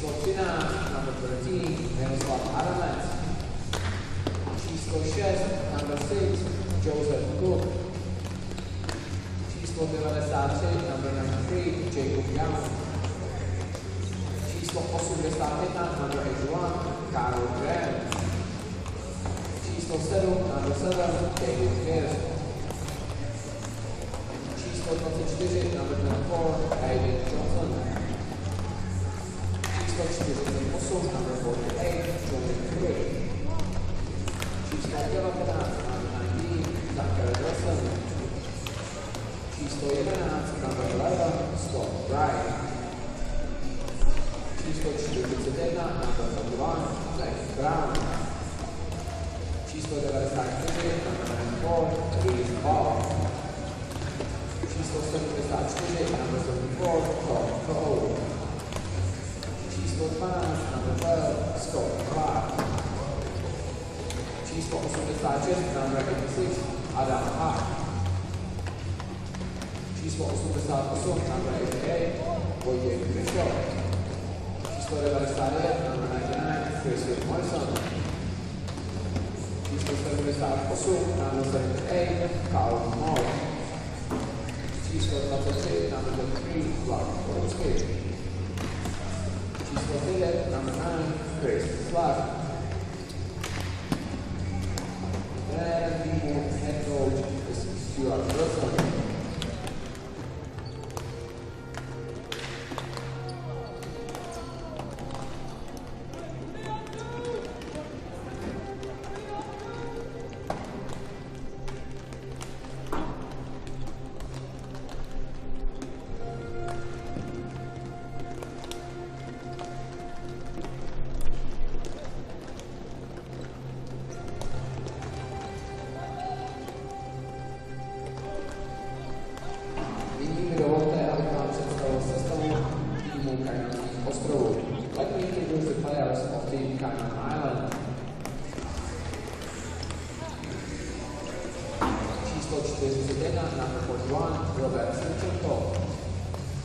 Číslo 13, number 13, Miroslav Adamec. Číslo 6, number 6, Joseph Cook. Číslo 93, number 93, Jacob Young. Číslo 81, number 81, Karol Graham. Číslo 7, number 7, David Pierce. Číslo 24, number 24, Aiden Johnson. Číslo 48, number 48, Jordan Curry. Číslo 19, number 19, Zachary Wilson. Číslo 11, number 11, Scott Wright. Číslo 41, number 1, Zach Brown. Číslo 94, number 94, Reese Ball. Číslo 74, number 74, Tom Cole. Číslo 12, number 12, Scott Clark. Číslo 86, number 86, Adam Hart. Číslo 88, number 88, Wojciech Kryšov. Číslo 99, number 99, Christian Morrison. Číslo 78, number 78, Carl Moore. Číslo 23, number 23, Vlad Polsky. Číslo 9, number 9, Chris Slack. And the head coach is Stuart Wilson.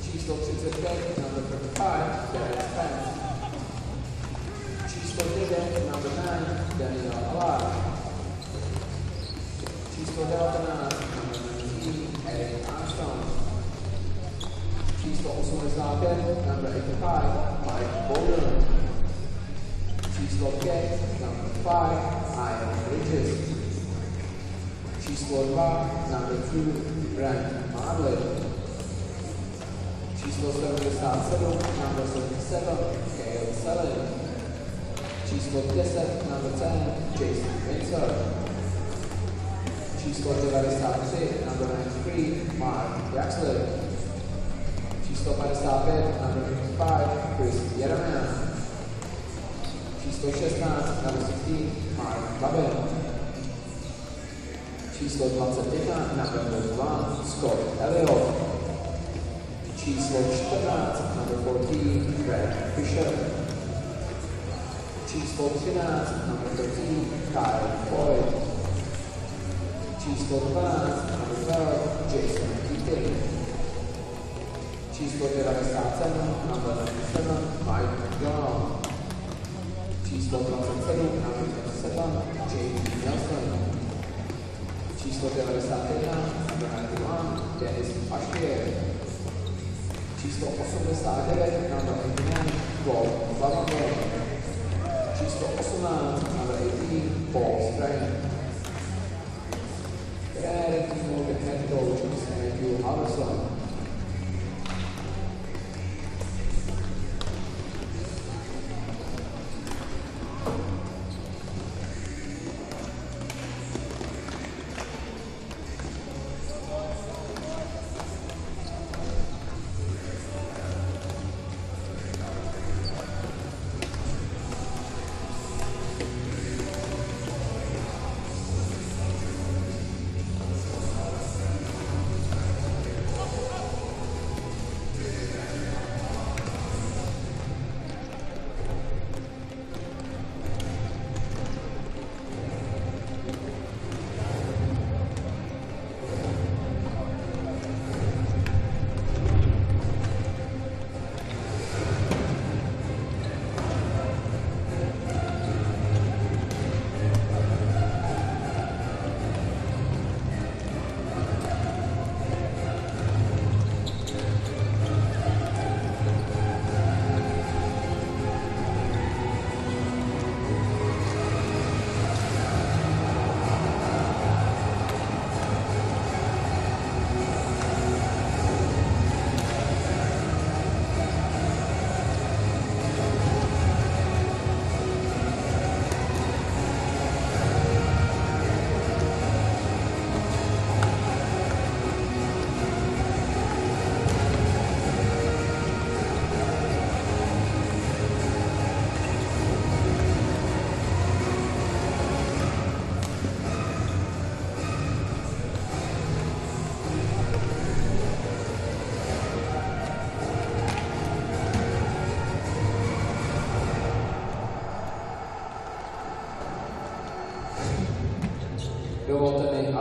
Číslo 35, number 35, Derek Spence. Číslo 9, number 9, Daniel Alar. Číslo 19, number 19, Eric Armstrong. Číslo 85, number 85, Mike Bowden. Číslo 5, number 5, Ian Bridges. Číslo 2, number 2, Brent Marley. Číslo 77, number 77, Cale Selling. Číslo 10, number 10, Jason Windsor. Číslo 93, number 93, Mark Yaxley. Číslo 55, number 55, Chris Jeremiah. Číslo 16, number 16, Mark Babin. Číslo 21, number 21, Scott Elliott. Číslo 14, number 14, Greg Fisher. Číslo 13, number 13, Kyle Floyd. Číslo 12, number 12, Jason Keating. Číslo 97, number 97, Mike McDonald. Číslo 27, number 27, James Nelson. Číslo 91, number 91, Dennis Ashfield. Číslo 89, number 89, Paul Lavender. Číslo 18, number 18, Paul Strain. Trenér týmu head coach Matthew Halverson.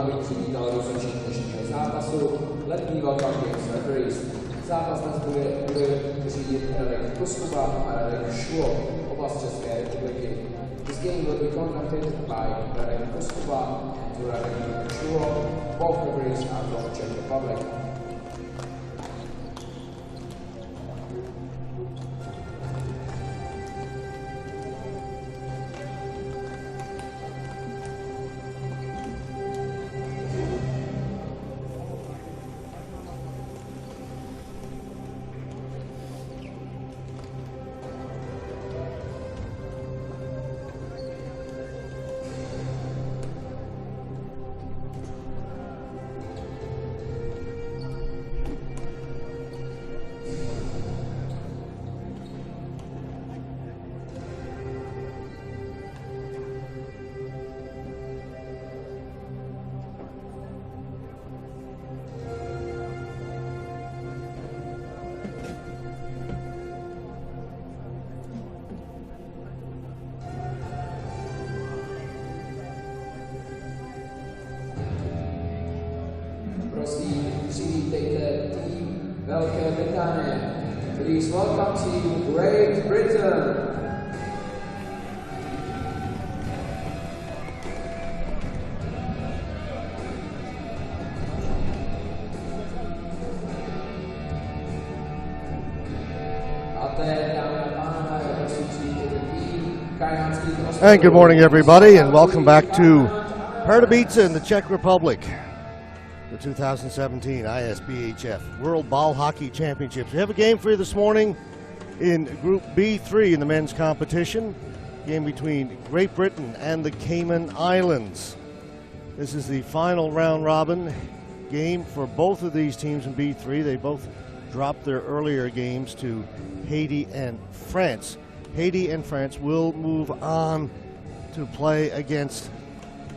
abych přivítal rozhodčí dnešního zápasu. Letní welcome games referees. Zápas dnes bude řídit Radek Koskuba a Radek Šulo, oba z České republiky. This game will be conducted by Radek Koskuba and Radek Šulo. Both referees are from Czech Republic. Prosím, přivítejte tým Velké Británie. Please welcome Team Great Britain. And good morning, everybody, and welcome back to Pardubice in the Czech Republic. The 2017 ISBHF World Ball Hockey Championships. We have a game for you this morning in Group B3 in the men's competition. Game between Great Britain and the Cayman Islands. This is the final round robin game for both of these teams in B3. They both dropped their earlier games to Haiti and France. Haiti and France will move on to play against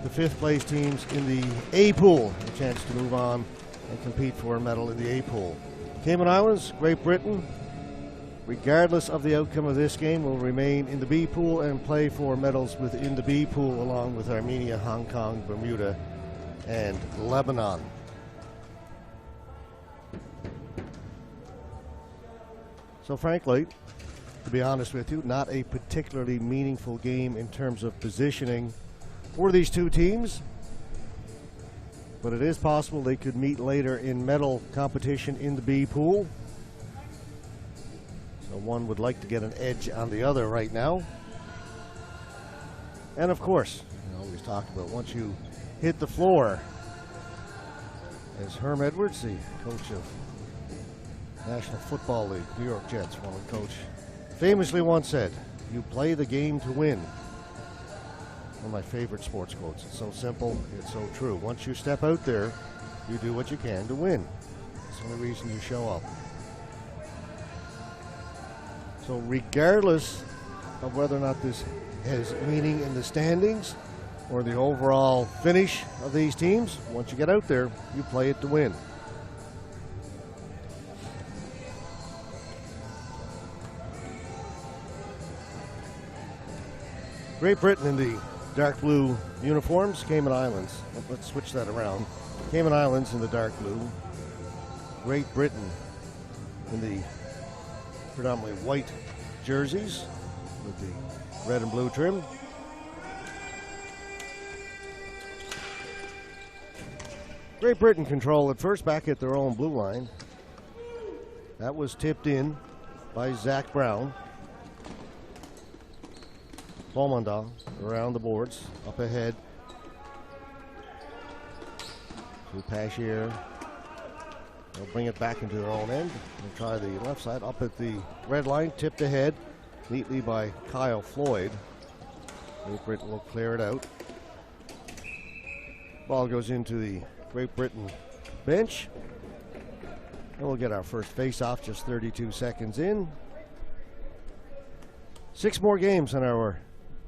the fifth place teams in the A pool, a chance to move on and compete for a medal in the A pool. Cayman Islands, Great Britain, regardless of the outcome of this game, will remain in the B pool and play for medals within the B pool along with Armenia, Hong Kong, Bermuda, and Lebanon. So frankly, to be honest with you, not a particularly meaningful game in terms of positioning for these two teams, but it is possible they could meet later in medal competition in the B pool. So one would like to get an edge on the other right now. And of course, I always talk about once you hit the floor, as Herm Edwards, the coach of National Football League, New York Jets, former coach, famously once said, "You play the game to win." One of my favorite sports quotes. It's so simple, it's so true. Once you step out there, you do what you can to win. It's the only reason you show up. So regardless of whether or not this has meaning in the standings or the overall finish of these teams, once you get out there, you play it to win. Great Britain in the dark blue uniforms, Cayman Islands. Let's switch that around. Cayman Islands in the dark blue. Great Britain in the predominantly white jerseys with the red and blue trim. Great Britain control at first, back at their own blue line. That was tipped in by Zach Brown. Beaumondal around the boards, up ahead to Pashier. They'll bring it back into their own end and try the left side. Up at the red line, tipped ahead neatly by Kyle Floyd. Great Britain will clear it out. Ball goes into the Great Britain bench. And we'll get our first face-off just 32 seconds in. 6 more games on our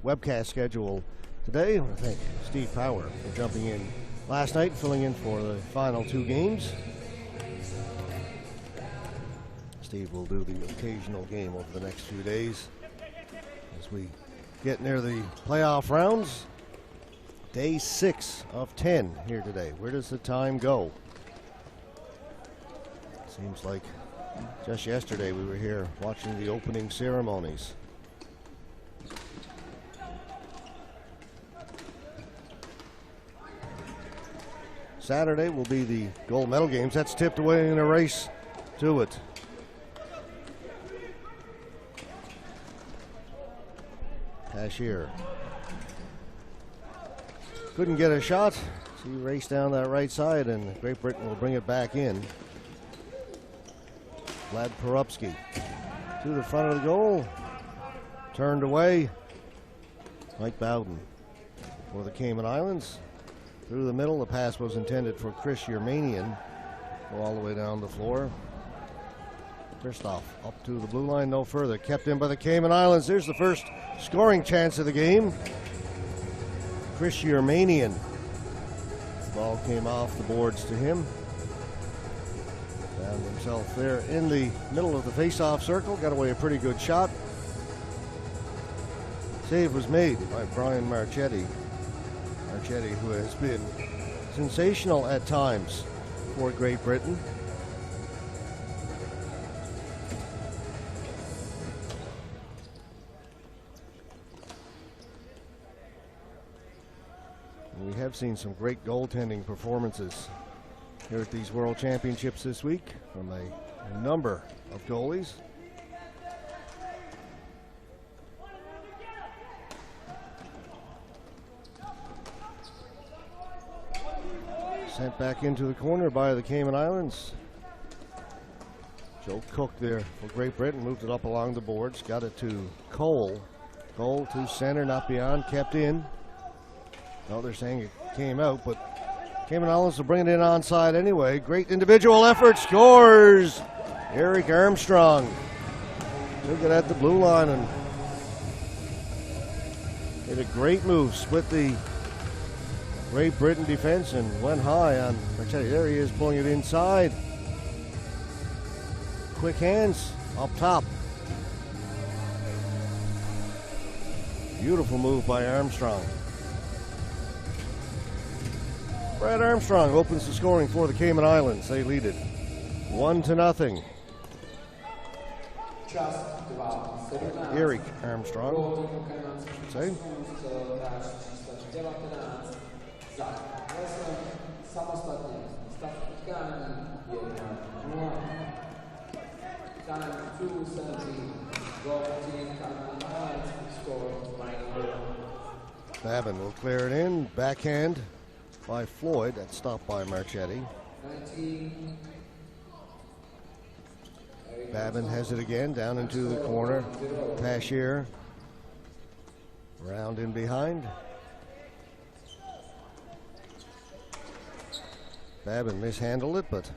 webcast schedule today. I want to thank Steve Power for jumping in last night, filling in for the final 2 games. Steve will do the occasional game over the next few days as we get near the playoff rounds. Day 6 of 10 here today. Where does the time go? Seems like just yesterday we were here watching the opening ceremonies. Saturday will be the gold medal games. That's tipped away in a race to it. Cashier couldn't get a shot, so he raced down that right side, and Great Britain will bring it back in. Vlad Pardubice to the front of the goal, turned away. Mike Bowden for the Cayman Islands. Through the middle, the pass was intended for Chris Yermanian. Go all the way down the floor. Christoph up to the blue line, no further. Kept in by the Cayman Islands. There's the first scoring chance of the game. Chris Yermanian. The ball came off the boards to him. Found himself there in the middle of the face-off circle. Got away a pretty good shot. Save was made by Brian Marchetti. Marchetti, who has been sensational at times for Great Britain. We have seen some great goaltending performances here at these World Championships this week from a number of goalies. Sent back into the corner by the Cayman Islands. Joe Cook there for Great Britain, moved it up along the boards, got it to Cole. Cole to center, not beyond, kept in. No, they're saying it came out, but Cayman Islands will bring it in onside anyway. Great individual effort, scores! Eric Armstrong took it at the blue line and made a great move, split the Great Britain defense and went high on Marchetti. There he is, pulling it inside. Quick hands up top. Beautiful move by Armstrong. Brad Armstrong opens the scoring for the Cayman Islands. They lead it 1-0. Eric Armstrong, say. Babin will clear it in. Backhand by Floyd. That's stopped by Marchetti. Babin has it again, down into the corner. Pashier round in behind. Babin mishandled it, but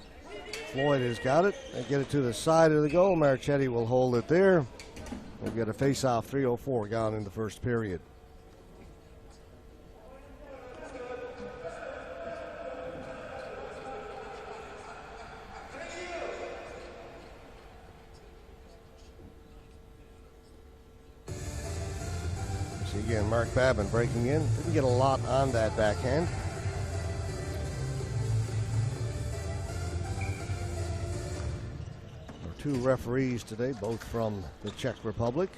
Floyd has got it. They get it to the side of the goal. Marchetti will hold it there. We'll get a face-off. 3:04 gone in the first period. See again, Mark Babin breaking in. Didn't get a lot on that backhand. Two referees today, both from the Czech Republic.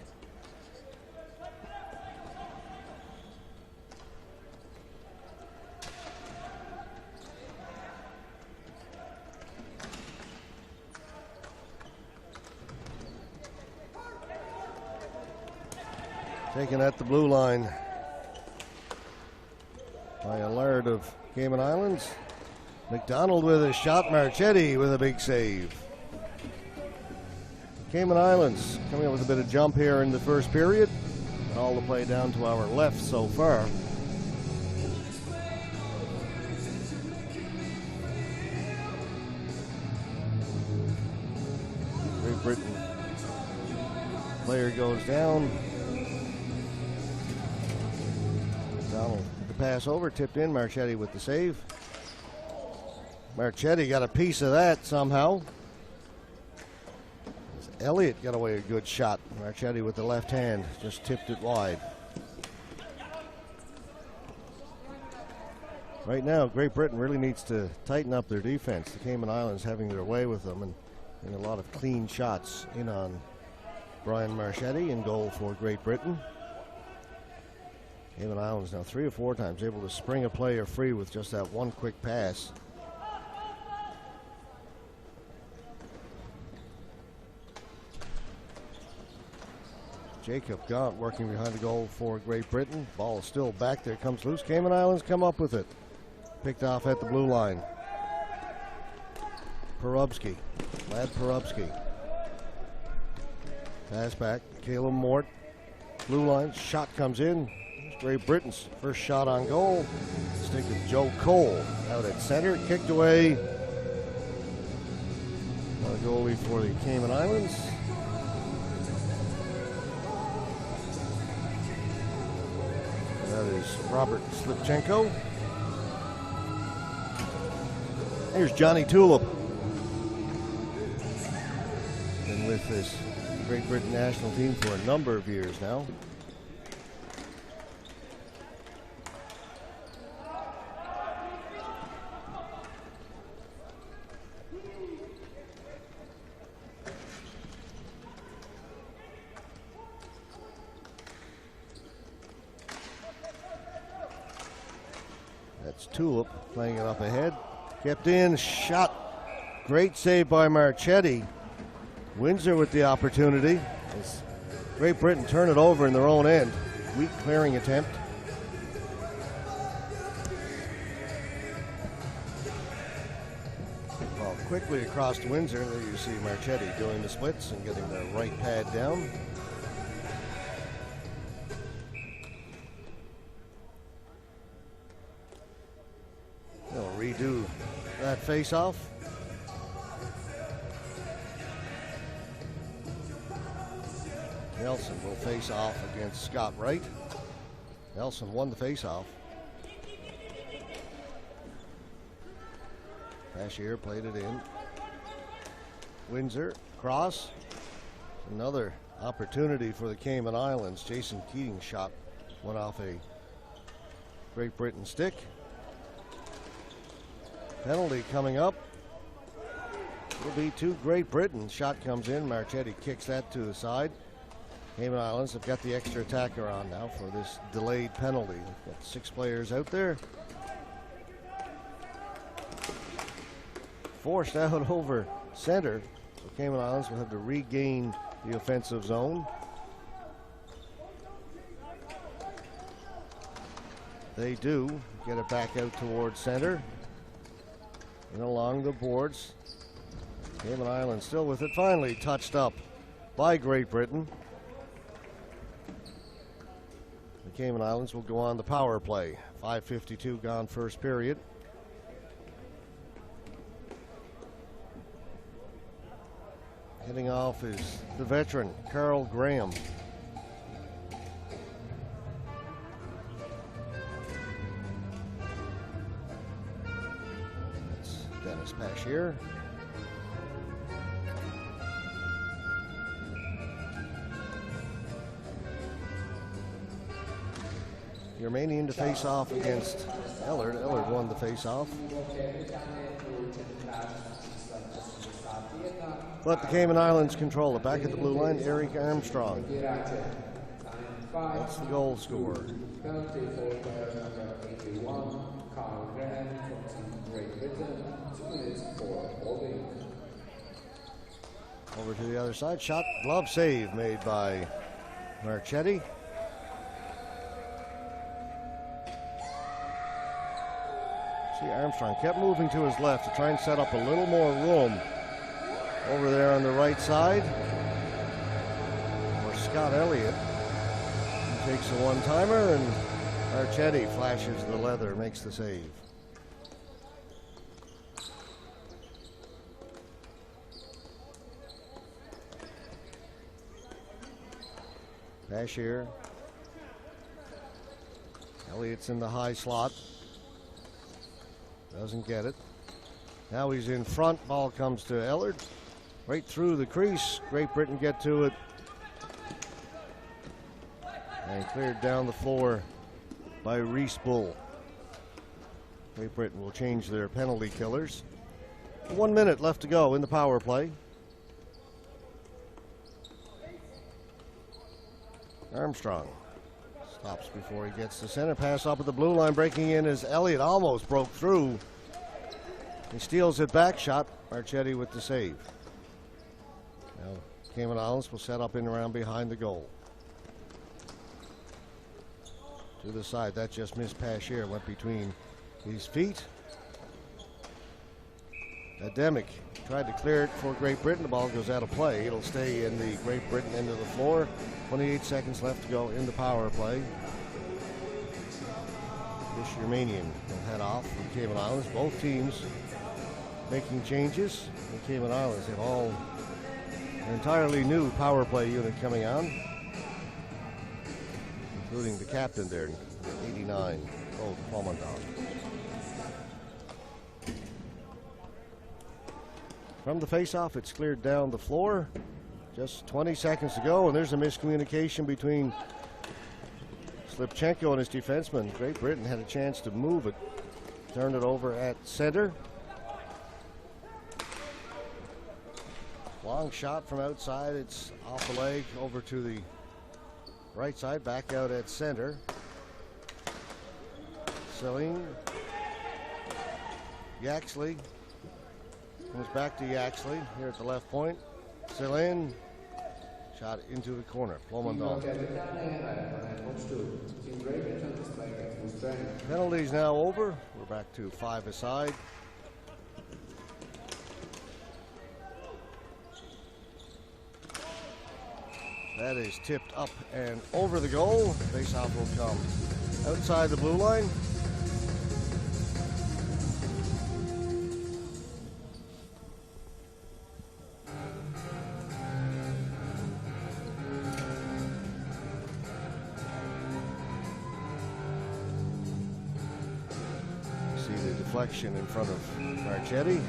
Taken at the blue line by a Laird of Cayman Islands. McDonald with a shot, Marchetti with a big save. Cayman Islands coming up with a bit of jump here in the first period. All the play down to our left so far. Great Britain player goes down. McDonald with the pass over, tipped in. Marchetti with the save. Marchetti got a piece of that somehow. Elliott got away a good shot. Marchetti with the left hand just tipped it wide. Right now, Great Britain really needs to tighten up their defense. The Cayman Islands having their way with them and a lot of clean shots in on Brian Marchetti in goal for Great Britain. Cayman Islands now 3 or 4 times able to spring a player free with just that one quick pass. Jacob Gaunt working behind the goal for Great Britain. Ball is still back there, comes loose. Cayman Islands come up with it. Picked off at the blue line. Pardubice, Lad Pardubice. Pass back, Caleb Mort. Blue line, shot comes in. Great Britain's first shot on goal. Stick of Joe Cole out at center, kicked away. Another goalie for the Cayman Islands. That is Robert Slipchenko. Here's Johnny Tulip. Been with this Great Britain national team for a number of years now. That's Tulip playing it up ahead. Kept in, shot. Great save by Marchetti. Windsor with the opportunity. As Great Britain turn it over in their own end. Weak clearing attempt. Well, quickly across to Windsor. There you see Marchetti doing the splits and getting the right pad down. They'll redo that face-off. Nelson will face off against Scott Wright. Nelson won the face-off. Bashir played it in. Windsor, cross. Another opportunity for the Cayman Islands. Jason Keating's shot went off a Great Britain stick. Penalty coming up. It'll be to Great Britain. Shot comes in. Marchetti kicks that to the side. Cayman Islands have got the extra attacker on now for this delayed penalty. They've got 6 players out there. Forced out over center. So Cayman Islands will have to regain the offensive zone. They do get it back out towards center. And along the boards. Cayman Islands still with it. Finally touched up by Great Britain. The Cayman Islands will go on the power play. 5:52 gone first period. Heading off is the veteran, Carl Graham. That's Dennis Bashir. The Romanian to face off against Ellard. Ellard won the face off. But the Cayman Islands control it. Back at the blue line, Eric Armstrong. That's the goal scorer. Over to the other side. Shot, glove save made by Marchetti. See, Armstrong kept moving to his left to try and set up a little more room over there on the right side. Or Scott Elliott. He takes a one-timer, and Marchetti flashes the leather, makes the save. Bashir. Elliott's in the high slot. Doesn't get it. Now he's in front. Ball comes to Ellard. Right through the crease. Great Britain get to it. And cleared down the floor by Reese Bull. Great Britain will change their penalty killers. 1 minute left to go in the power play. Armstrong stops before he gets to center. Pass up at the blue line. Breaking in as Elliott almost broke through. He steals it back. Shot. Marchetti with the save. Now Cayman Islands will set up in around behind the goal. To the side. That just missed Pashier. Went between his feet. Demick tried to clear it for Great Britain. The ball goes out of play. It'll stay in the Great Britain end of the floor. 28 seconds left to go in the power play. This Romanian will head off from Cayman Islands. Both teams making changes. The Cayman Islands have all an entirely new power play unit coming on, including the captain there, 89, old Commandant. From the face-off, it's cleared down the floor. Just 20 seconds to go, and there's a miscommunication between Slipchenko and his defenseman. Great Britain had a chance to move it, turn it over at center. Long shot from outside. It's off the leg over to the right side, back out at center. Celine. Yaxley. Comes back to Yaxley here at the left point. Celine. Shot into the corner. Plomondon. Penalties now over. We're back to 5 aside. That is tipped up and over the goal. Faceoff will come outside the blue line. See the deflection in front of Marchetti.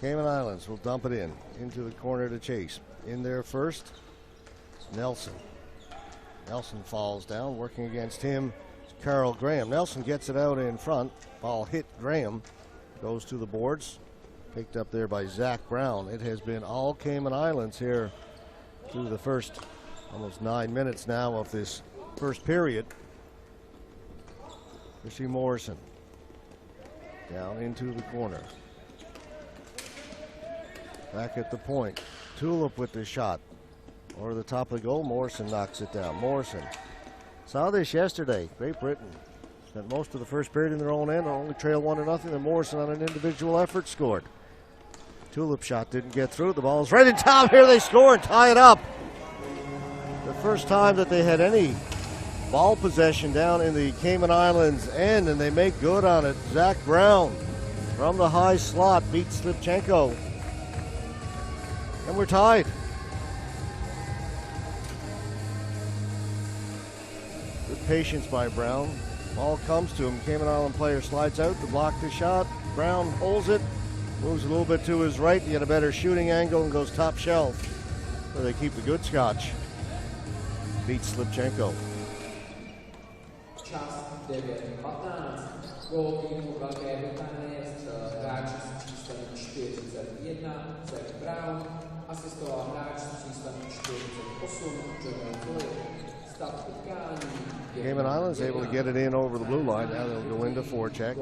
Cayman Islands will dump it into the corner to chase. In there first, Nelson. Nelson falls down. Working against him, Carl Graham. Nelson gets it out in front. Ball hit Graham. Goes to the boards. Picked up there by Zach Brown. It has been all Cayman Islands here through the first almost 9 minutes now of this first period. Chrissy Morrison down into the corner. Back at the point. Tulip with the shot. Over the top of the goal. Morrison knocks it down. Morrison. Saw this yesterday. Great Britain spent most of the first period in their own end. Only trailed 1-0. Then Morrison on an individual effort scored. Tulip shot didn't get through. The ball's right in top. Here they score and tie it up. The first time that they had any ball possession down in the Cayman Islands end, and they make good on it. Zach Brown from the high slot beats Slipchenko. And we're tied. Good patience by Brown. Ball comes to him. Cayman Island player slides out to block the shot. Brown holds it. Moves a little bit to his right to get a better shooting angle and goes top shelf. So they keep the good scotch. Beats Slipchenko. Čas 9:15. Gól týmu Velké Británie hráč s číslem 41 Zach Brown, asistoval hráč s číslem 48 John Philip. Stav utkání. Cayman Islands able to get it in over the blue line. Now they'll go into forecheck.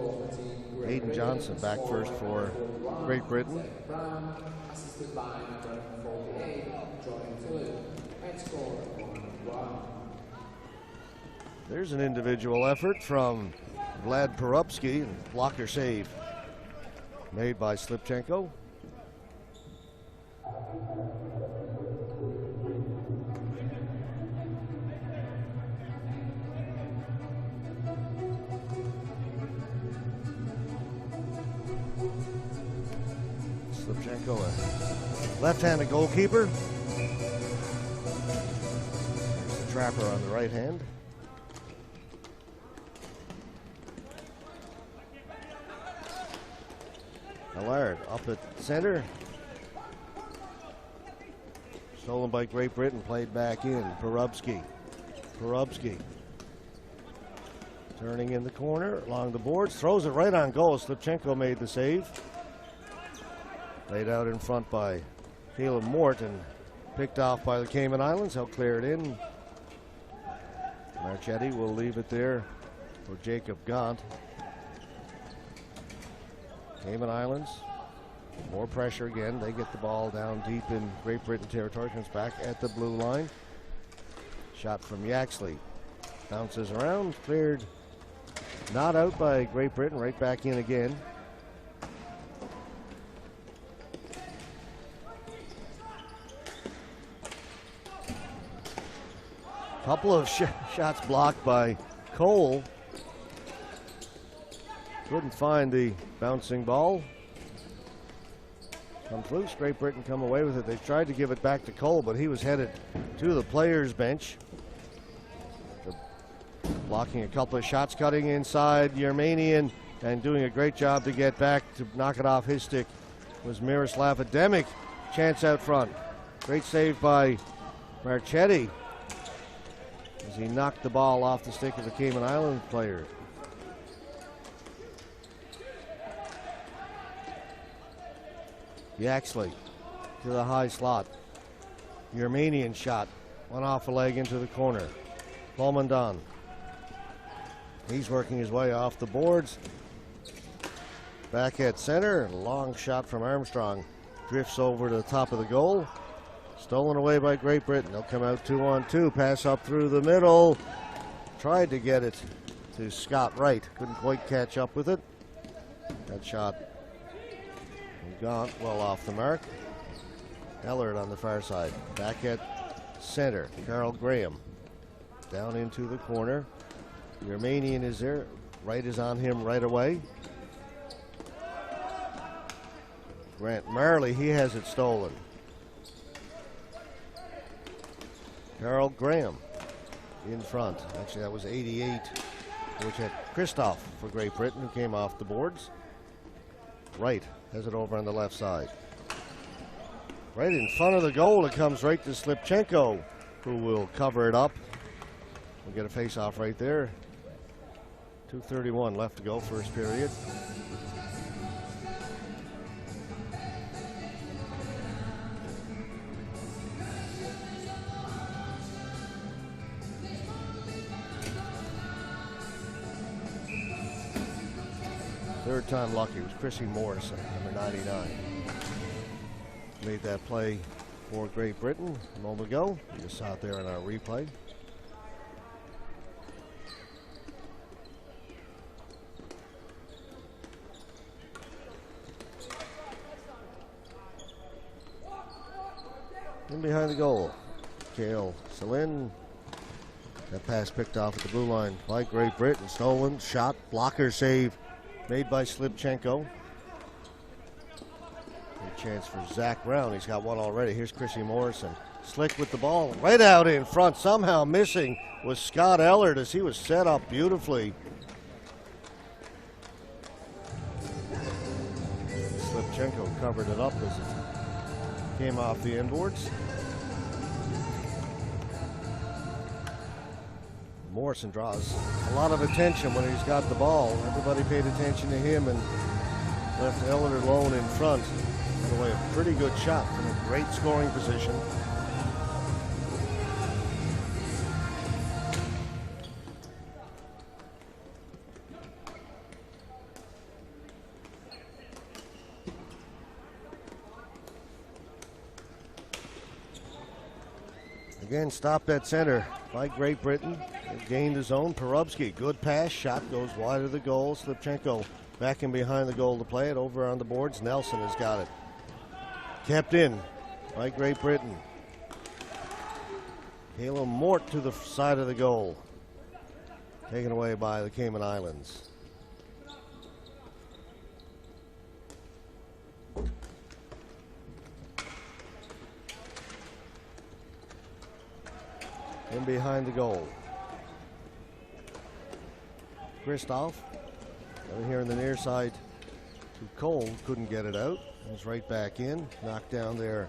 Aiden Johnson back first for Great Britain. Brown, assisted by number 48 John Philip, and scored 1-1. There's an individual effort from Vlad Perupsky. Blocker save made by Slipchenko. Slipchenko, a left-handed goalkeeper. There's the trapper on the right hand. Allard up at center. Stolen by Great Britain, played back in. Pardubice. Turning in the corner, along the boards, throws it right on goal. Slipchenko made the save. Laid out in front by Caleb Mort and picked off by the Cayman Islands. He'll clear it in. Marchetti will leave it there for Jacob Gaunt. Cayman Islands, more pressure again. They get the ball down deep in Great Britain territory. Comes back at the blue line. Shot from Yaxley. Bounces around, cleared. Not out by Great Britain, right back in again. Couple of shots blocked by Cole. Couldn't find the bouncing ball. Comes loose. Great Britain come away with it. They tried to give it back to Cole, but he was headed to the players' bench. Blocking a couple of shots, cutting inside. Yermanian and doing a great job to get back to knock it off his stick was Miroslav Ademic. Chance out front. Great save by Marchetti as he knocked the ball off the stick of the Cayman Island player. Yaxley to the high slot. Yermanian shot. One off a leg into the corner. Palmandan. He's working his way off the boards. Back at center. Long shot from Armstrong. Drifts over to the top of the goal. Stolen away by Great Britain. They'll come out 2-on-2. Pass up through the middle. Tried to get it to Scott Wright. Couldn't quite catch up with it. That shot gone well off the mark. Ellard on the far side. Back at center. Carl Graham. Down into the corner. Yermanian is there. Wright is on him right away. Grant Marley, he has it stolen. Carl Graham in front. Actually, that was 88, which had Christoph for Great Britain, who came off the boards. Wright has it over on the left side. Right in front of the goal, it comes right to Slipchenko, who will cover it up. We'll get a face-off right there. 2:31 left to go, first period. Third time lucky was Chrissy Morrison, number 99. Made that play for Great Britain a moment ago. You just saw it there in our replay. In behind the goal, Kale Selin. That pass picked off at the blue line by Great Britain. Stolen, shot, blocker save made by Slipchenko. Good chance for Zach Brown. He's got one already. Here's Chrissy Morrison. Slick with the ball. Right out in front. Somehow missing was Scott Ellard as he was set up beautifully. Slipchenko covered it up as it came off the inboards. Morrison draws a lot of attention when he's got the ball. Everybody paid attention to him and left Ellard alone in front. By the way, a pretty good shot from a great scoring position. Again, stopped at center by Great Britain. They gained his own. Pardubice, good pass. Shot goes wide of the goal. Slipchenko back in behind the goal to play it. Over on the boards. Nelson has got it. Kept in by Great Britain. Caleb Mort to the side of the goal. Taken away by the Cayman Islands. In behind the goal. Christoph over here on the near side Too cold, couldn't get it out. It was right back in. Knocked down there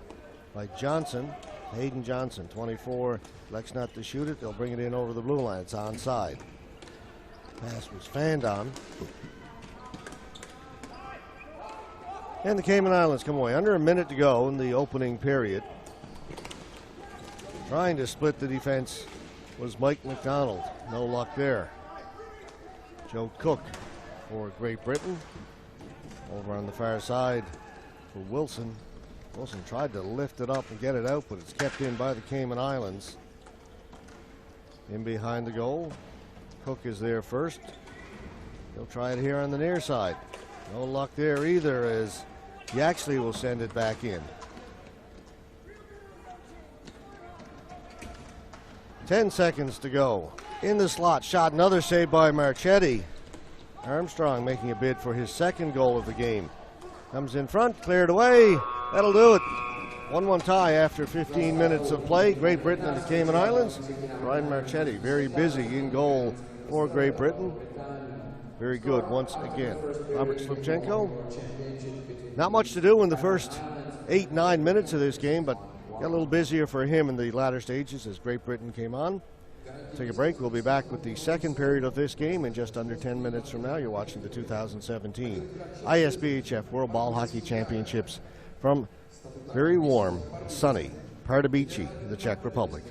by Johnson. Hayden Johnson, 24, elects not to shoot it. They'll bring it in over the blue line. It's onside. Pass was fanned on. And the Cayman Islands come away. Under a minute to go in the opening period. Trying to split the defense was Mike McDonald. No luck there. Joe Cook for Great Britain. Over on the far side for Wilson. Wilson tried to lift it up and get it out, but it's kept in by the Cayman Islands. In behind the goal. Cook is there first. He'll try it here on the near side. No luck there either, as Yaxley will send it back in. 10 seconds to go. In the slot, shot, another save by Marchetti. Armstrong making a bid for his second goal of the game. Comes in front, cleared away. That'll do it. 1-1 tie after 15 minutes of play. Great Britain and the Cayman Islands. Ryan Marchetti very busy in goal for Great Britain. Very good once again. Robert Slupchenko. Not much to do in the first 8-9 minutes of this game, but got a little busier for him in the latter stages as Great Britain came on. Take a break. We'll be back with the second period of this game in just under 10 minutes from now. You're watching the 2017 ISBHF World Ball Hockey Championships from very warm, sunny Pardubice, the Czech Republic.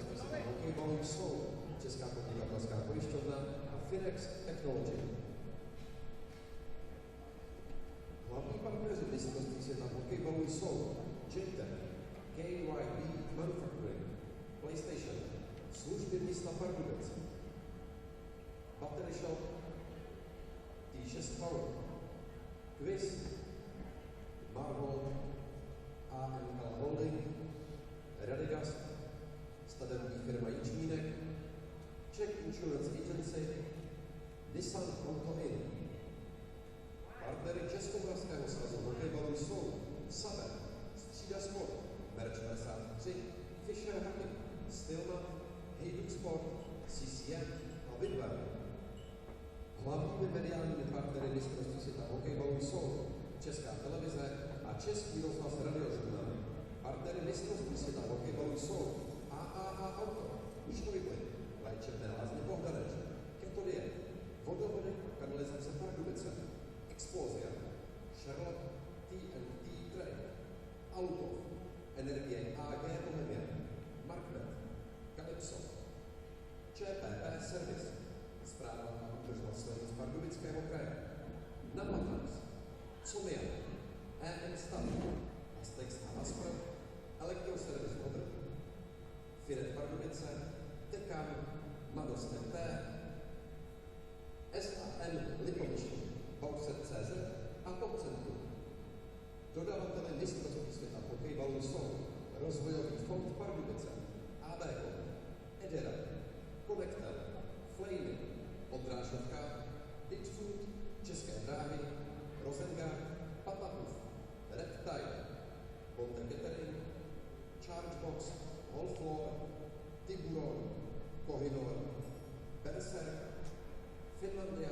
Hlavními mediálními partnery mistrovství světa hokejbalu jsou Česká televize a Český rozhlas radiožurnál. Partnery mistrovství světa hokejbalu jsou AAA Auto, Účtový plyn, léčebné lázně Bohdaneč, Ketolie, vodovody, kanalizace Pardubice, Explosia, Charlotte TNT Trade, Auto, Energie AG Bohemia, Marknet, Calypso, ČPP Service, Správa a údržba silnic Pardubického kraje, Namatans, Somia, EM Stav, Astex a Aspro, Elektroservice Odr, Firet Pardubice, Tekan, Mados MT, SAN Lipoviště, Bauxet.cz a Top Centrum. Dodavateli mistrovství světa hokejbalu jsou Rozvojový fond Pardubice, ABK, Edera, Connectel, Flamy, Odrážovka, Bitfood, České dráhy, Rosengard, Patapuf, Red Tide, Bonte Catering, Chargebox, Allfloor, Tiburon, Kohinor, Berserk, Finlandia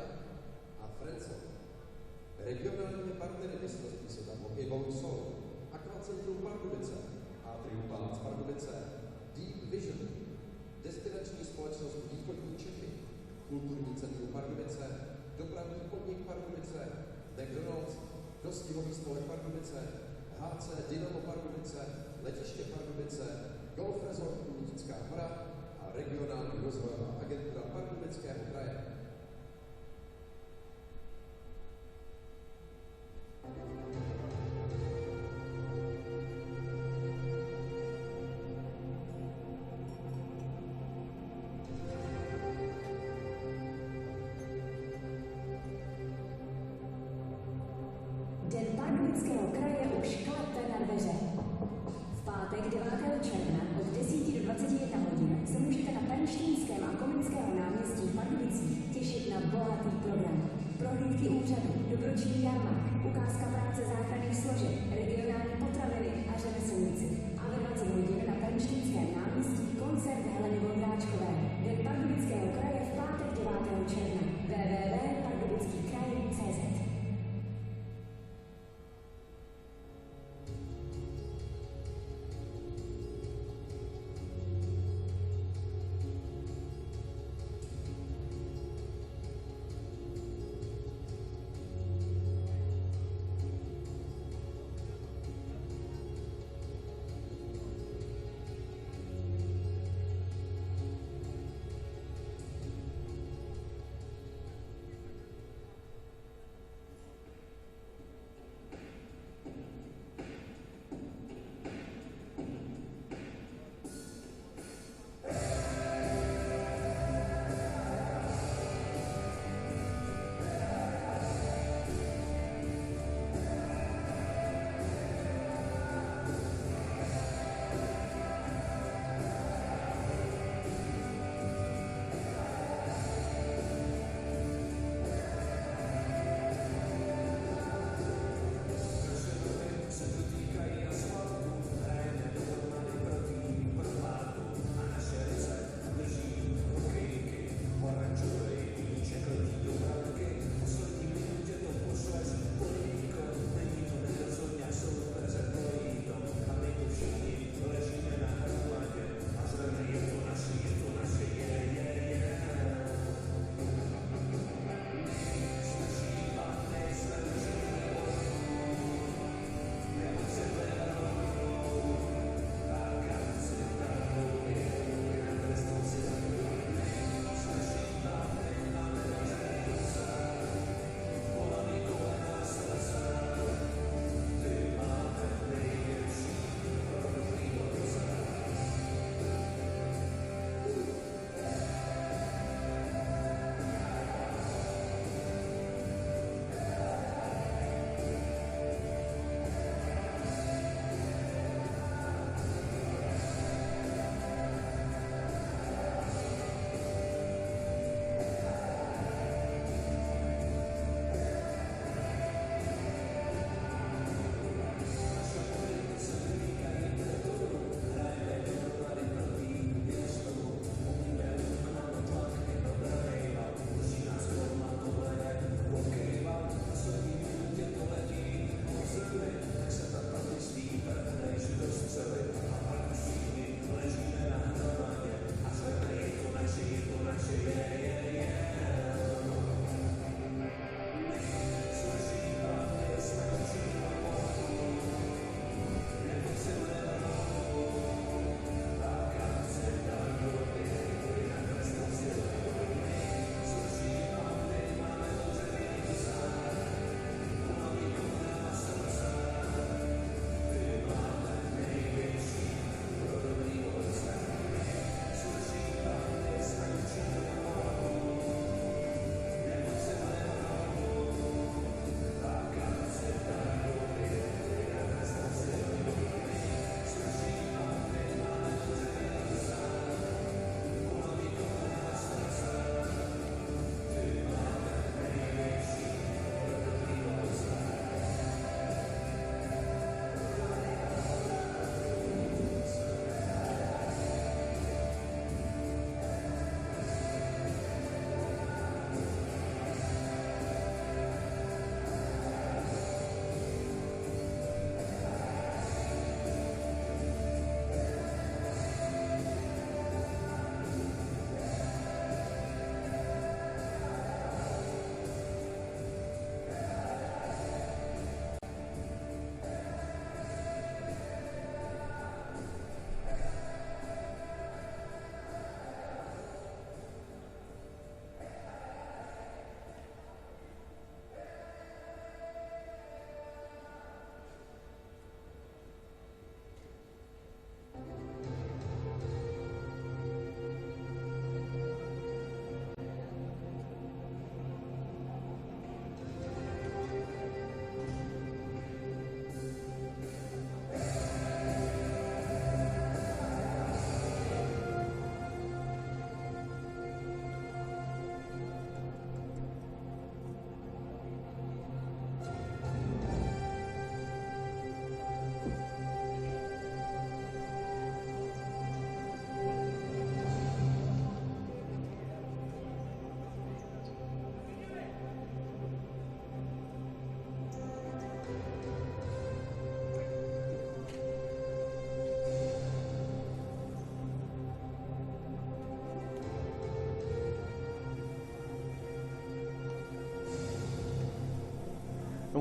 a Frenzel. Regionálními partnery mistrovství světa hokejbalu jsou Aquacentrum Pardubice, Atrium Palác Pardubice, Deep Vision, destinační společnost Východní Čechy, Kulturní centrum Pardubice, Dopravní podnik Pardubice, McDonald's, Dostihový spolek Pardubice, HC Dynamo Pardubice, Letiště Pardubice, Golf Resort Lutická hora a regionální rozvojová agentura Pardubického kraje. Den Pardubického kraje už klepe na dveře. V pátek 9. června od 10 do 21 hodin se můžete na Pernštejnském a Komenského náměstí v Pardubicích těšit na bohatý program. Prohlídky úřadu, dobroční jarmark, ukázka práce záchranných složek, regionální potraviny a řemeslníci. A ve 20 hodin na Pernštejnském náměstí koncert Heleny Vondráčkové. Den Pardubického kraje v pátek 9. června. www.pardubickýkraj.cz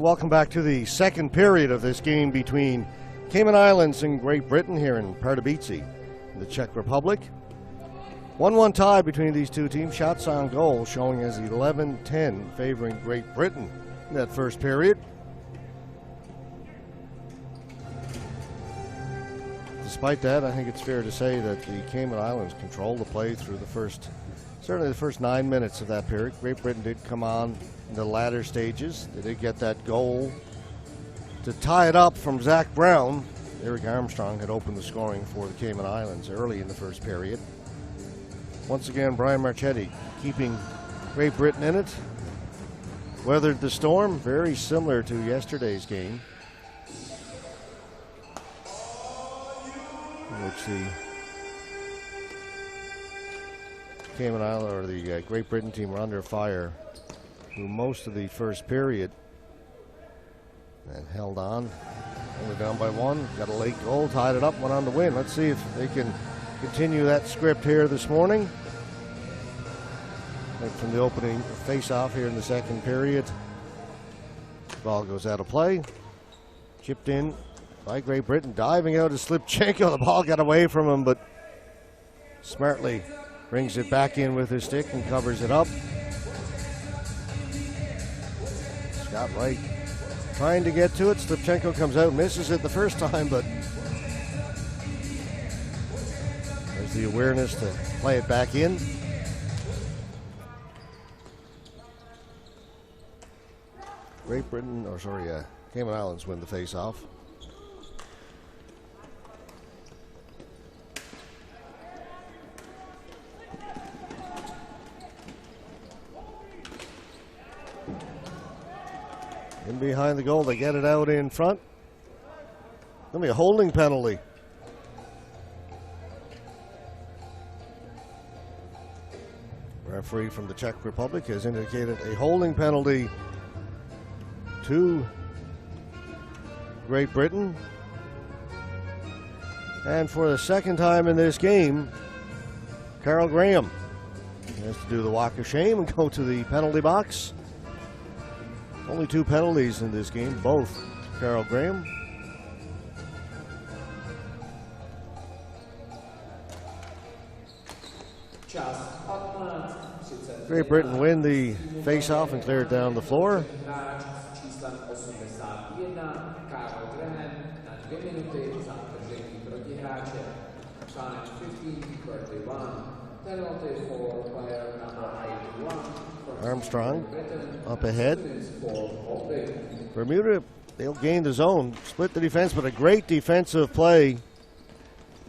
Welcome back to the second period of this game between Cayman Islands and Great Britain here in Pardubice, in the Czech Republic. 1-1 tie between these two teams. Shots on goal showing as 11-10 favoring Great Britain in that first period. Despite that, I think it's fair to say that the Cayman Islands controlled the play through certainly the first 9 minutes of that period. Great Britain did come on in the latter stages. They did get that goal to tie it up from Zach Brown. Eric Armstrong had opened the scoring for the Cayman Islands early in the first period. Once again, Brian Marchetti keeping Great Britain in it. Weathered the storm, very similar to yesterday's game, in which the Cayman Island or the Great Britain team were under fire through most of the first period and held on. Only down by one, got a late goal, tied it up, went on to win. Let's see if they can continue that script here this morning. Right from the opening face-off here in the second period. Ball goes out of play. Chipped in by Great Britain, diving out to Slipchenko. The ball got away from him, but smartly brings it back in with his stick and covers it up. Scott Wright trying to get to it. Slipchenko comes out, misses it the first time, but there's the awareness to play it back in. Great Britain, Cayman Islands win the face-off. In behind the goal, they get it out in front. Gonna be a holding penalty. Referee from the Czech Republic has indicated a holding penalty to Great Britain. And for the second time in this game, Carl Graham has to do the walk of shame and go to the penalty box. Only 2 penalties in this game, both Carl Graham. Great Britain win the face-off and clear it down the floor. Armstrong up ahead. Bermuda, they'll gain the zone, split the defense, but a great defensive play.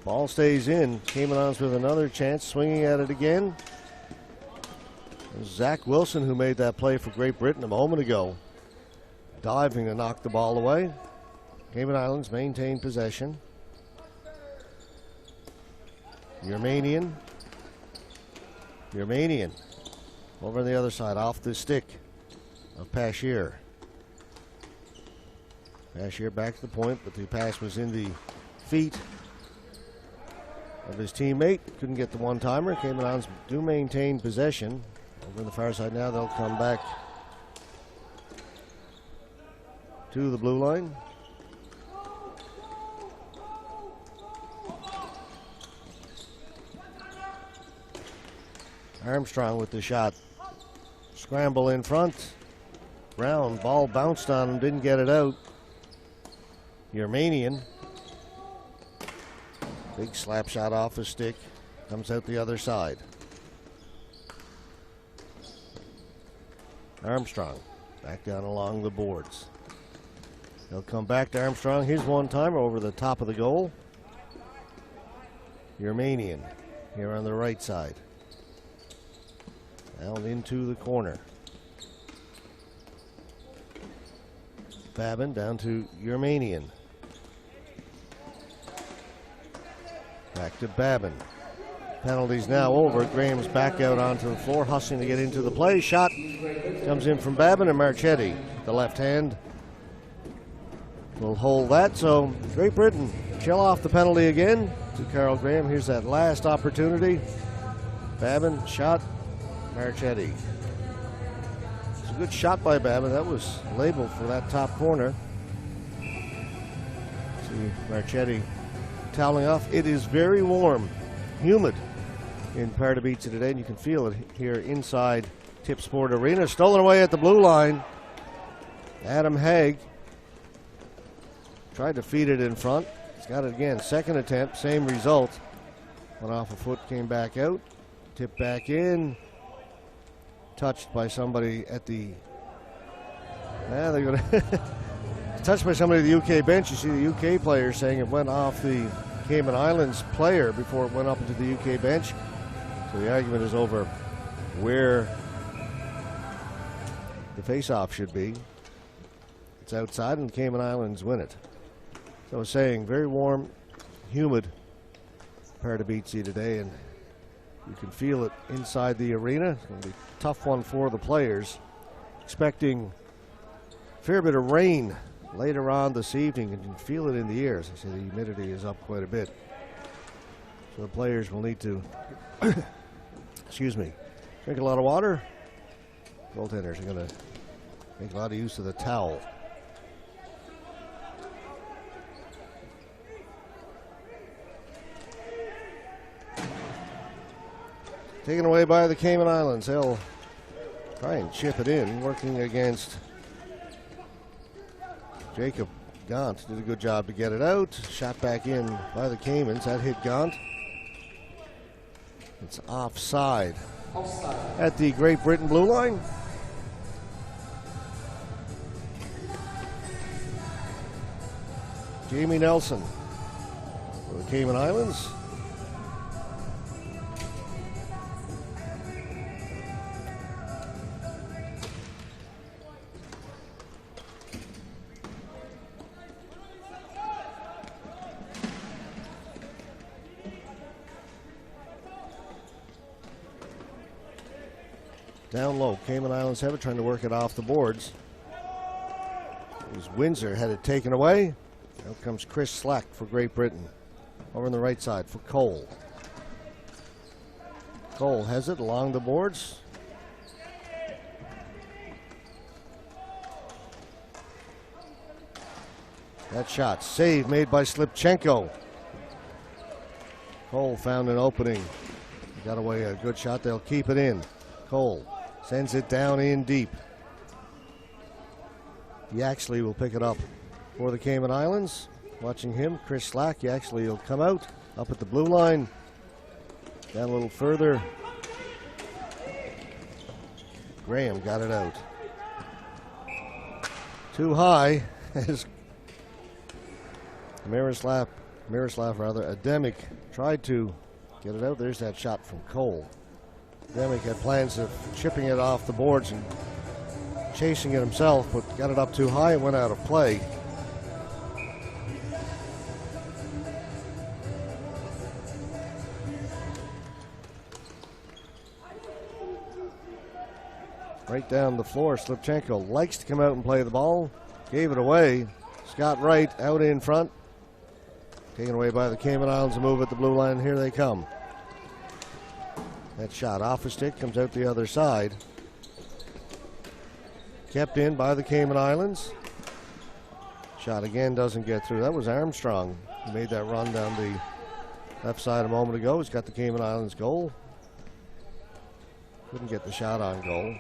Ball stays in. Cayman Islands with another chance, swinging at it again. Zach Wilson, who made that play for Great Britain a moment ago, diving to knock the ball away. Cayman Islands maintain possession. Yermanian over on the other side, off the stick of Pashier. Pashier back to the point, but the pass was in the feet of his teammate. Couldn't get the one-timer. Cayman Islands do maintain possession. Over on the far side now, they'll come back to the blue line. Armstrong with the shot. Scramble in front. Brown, ball bounced on him, didn't get it out. Yermanian. Big slap shot off his stick. Comes out the other side. Armstrong back down along the boards. They'll come back to Armstrong. His one-timer over the top of the goal. Yermanian here on the right side. Down into the corner. Babin down to Yermanian. Back to Babin. Penalties now over. Graham's back out onto the floor, hustling to get into the play. Shot comes in from Babin, and Marchetti, the left hand, will hold that. So Great Britain chill off the penalty again to Carl Graham. Here's that last opportunity. Babin, shot, Marchetti. a good shot by Babbitt. That was labeled for that top corner. See Marchetti toweling off. It is very warm, humid in Pardubice today, and you can feel it here inside Tip Sport Arena. Stolen away at the blue line. Adam Haig tried to feed it in front. He's got it again. Second attempt, same result. Went off a foot, came back out. Tipped back in. Touched by somebody at the... they're going to... touched by somebody at the UK bench. You see the UK player saying it went off the Cayman Islands player before it went up into the UK bench. So the argument is over where the face-off should be. It's outside and the Cayman Islands win it. So I was saying, very warm, humid Pardubice today, and you can feel it inside the arena. It's going to be a tough one for the players. Expecting a fair bit of rain later on this evening, and you can feel it in the air. As I say, the humidity is up quite a bit. So the players will need to, excuse me, drink a lot of water. Goaltenders are going to make a lot of use of the towel. Taken away by the Cayman Islands. They'll try and chip it in, working against Jacob Gaunt. Did a good job to get it out. Shot back in by the Caymans. That hit Gaunt. It's offside. At the Great Britain blue line. Jamie Nelson for the Cayman Islands. Down low, Cayman Islands have it, trying to work it off the boards. It was Windsor, had it taken away. Out comes Chris Slack for Great Britain. Over on the right side for Cole. Cole has it along the boards. That shot, save made by Slipchenko. Cole found an opening. Got away a good shot, they'll keep it in. Cole sends it down in deep. Yaxley will pick it up for the Cayman Islands. Watching him, Chris Slack. Yaxley will come out up at the blue line. Down a little further. Graham got it out. Too high as Miroslav Ademic tried to get it out. There's that shot from Cole. Ademic had plans of chipping it off the boards and chasing it himself, but got it up too high and went out of play. Right down the floor, Slipchenko likes to come out and play the ball. Gave it away. Scott Wright out in front. Taken away by the Cayman Islands. A move at the blue line. Here they come. That shot off a stick, comes out the other side. Kept in by the Cayman Islands. Shot again, doesn't get through. That was Armstrong who made that run down the left side a moment ago. He's got the Cayman Islands goal. Couldn't get the shot on goal.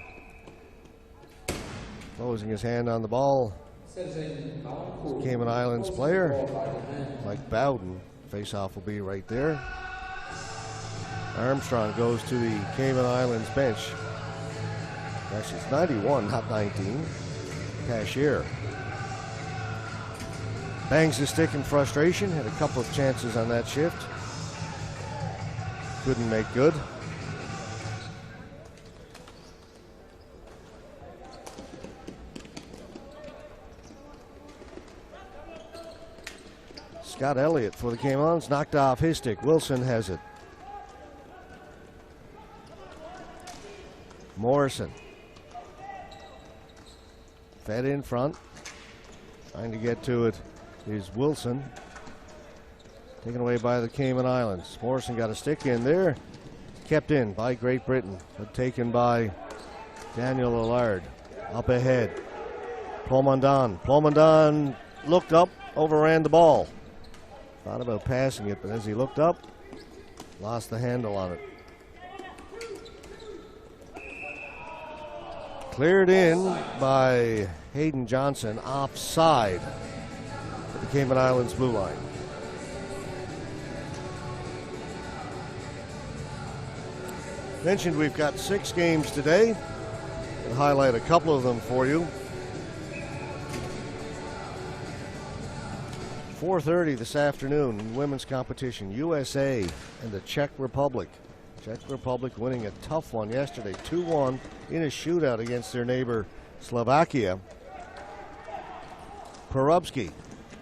Closing his hand on the ball. Cayman Islands player, Mike Bowden. Face-off will be right there. Armstrong goes to the Cayman Islands bench. Actually, it's 91, not 19. Cashier bangs the stick in frustration. Had a couple of chances on that shift. Couldn't make good. Scott Elliott for the Caymans, knocked off his stick. Wilson has it. Morrison. Fed in front. Trying to get to it is Wilson. Taken away by the Cayman Islands. Morrison got a stick in there. Kept in by Great Britain, but taken by Daniel Allard. Up ahead. Plomondan looked up, overran the ball. Thought about passing it, but as he looked up, lost the handle on it. Cleared in by Hayden Johnson, offside at the Cayman Islands blue line. Mentioned we've got 6 games today. I'll highlight a couple of them for you. 4:30 this afternoon in women's competition, USA and the Czech Republic. Czech Republic winning a tough one yesterday, 2-1 in a shootout against their neighbor Slovakia. Pardubice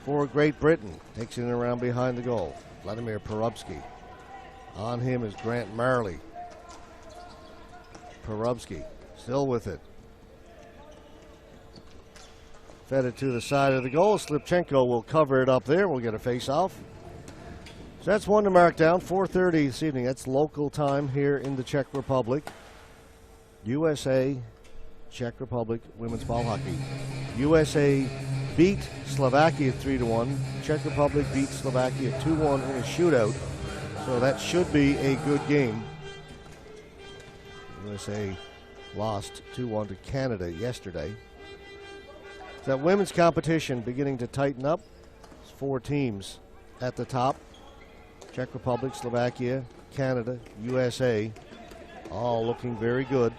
for Great Britain takes it around behind the goal. Vladimir Pardubice. On him is Grant Marley. Pardubice still with it. Fed it to the side of the goal. Slipchenko will cover it up there. We'll get a face-off. So that's one to mark down. 4:30 this evening. That's local time here in the Czech Republic. USA, Czech Republic women's ball hockey. USA beat Slovakia 3-1. Czech Republic beat Slovakia 2-1 in a shootout. So that should be a good game. USA lost 2-1 to Canada yesterday. That women's competition beginning to tighten up. It's 4 teams at the top. Czech Republic, Slovakia, Canada, USA, all looking very good.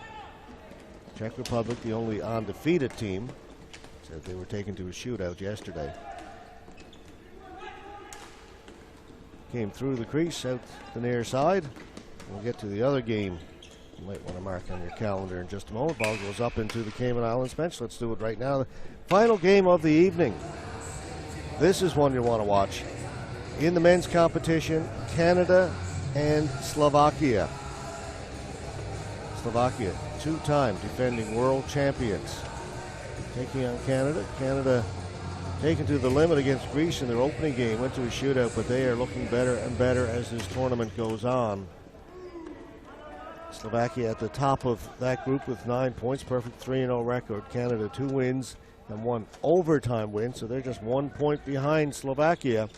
Czech Republic, the only undefeated team, said they were taken to a shootout yesterday. Came through the crease out the near side. We'll get to the other game. You might want to mark on your calendar in just a moment. Ball goes up into the Cayman Islands bench. Let's do it right now. The final game of the evening. This is one you want to watch. In the men's competition, Canada and Slovakia. Slovakia, 2-time defending world champions, taking on Canada. Canada taken to the limit against Greece in their opening game. Went to a shootout, but they are looking better and better as this tournament goes on. Slovakia at the top of that group with 9 points, perfect 3-0 record. Canada 2 wins and 1 overtime win, so they're just 1 point behind Slovakia.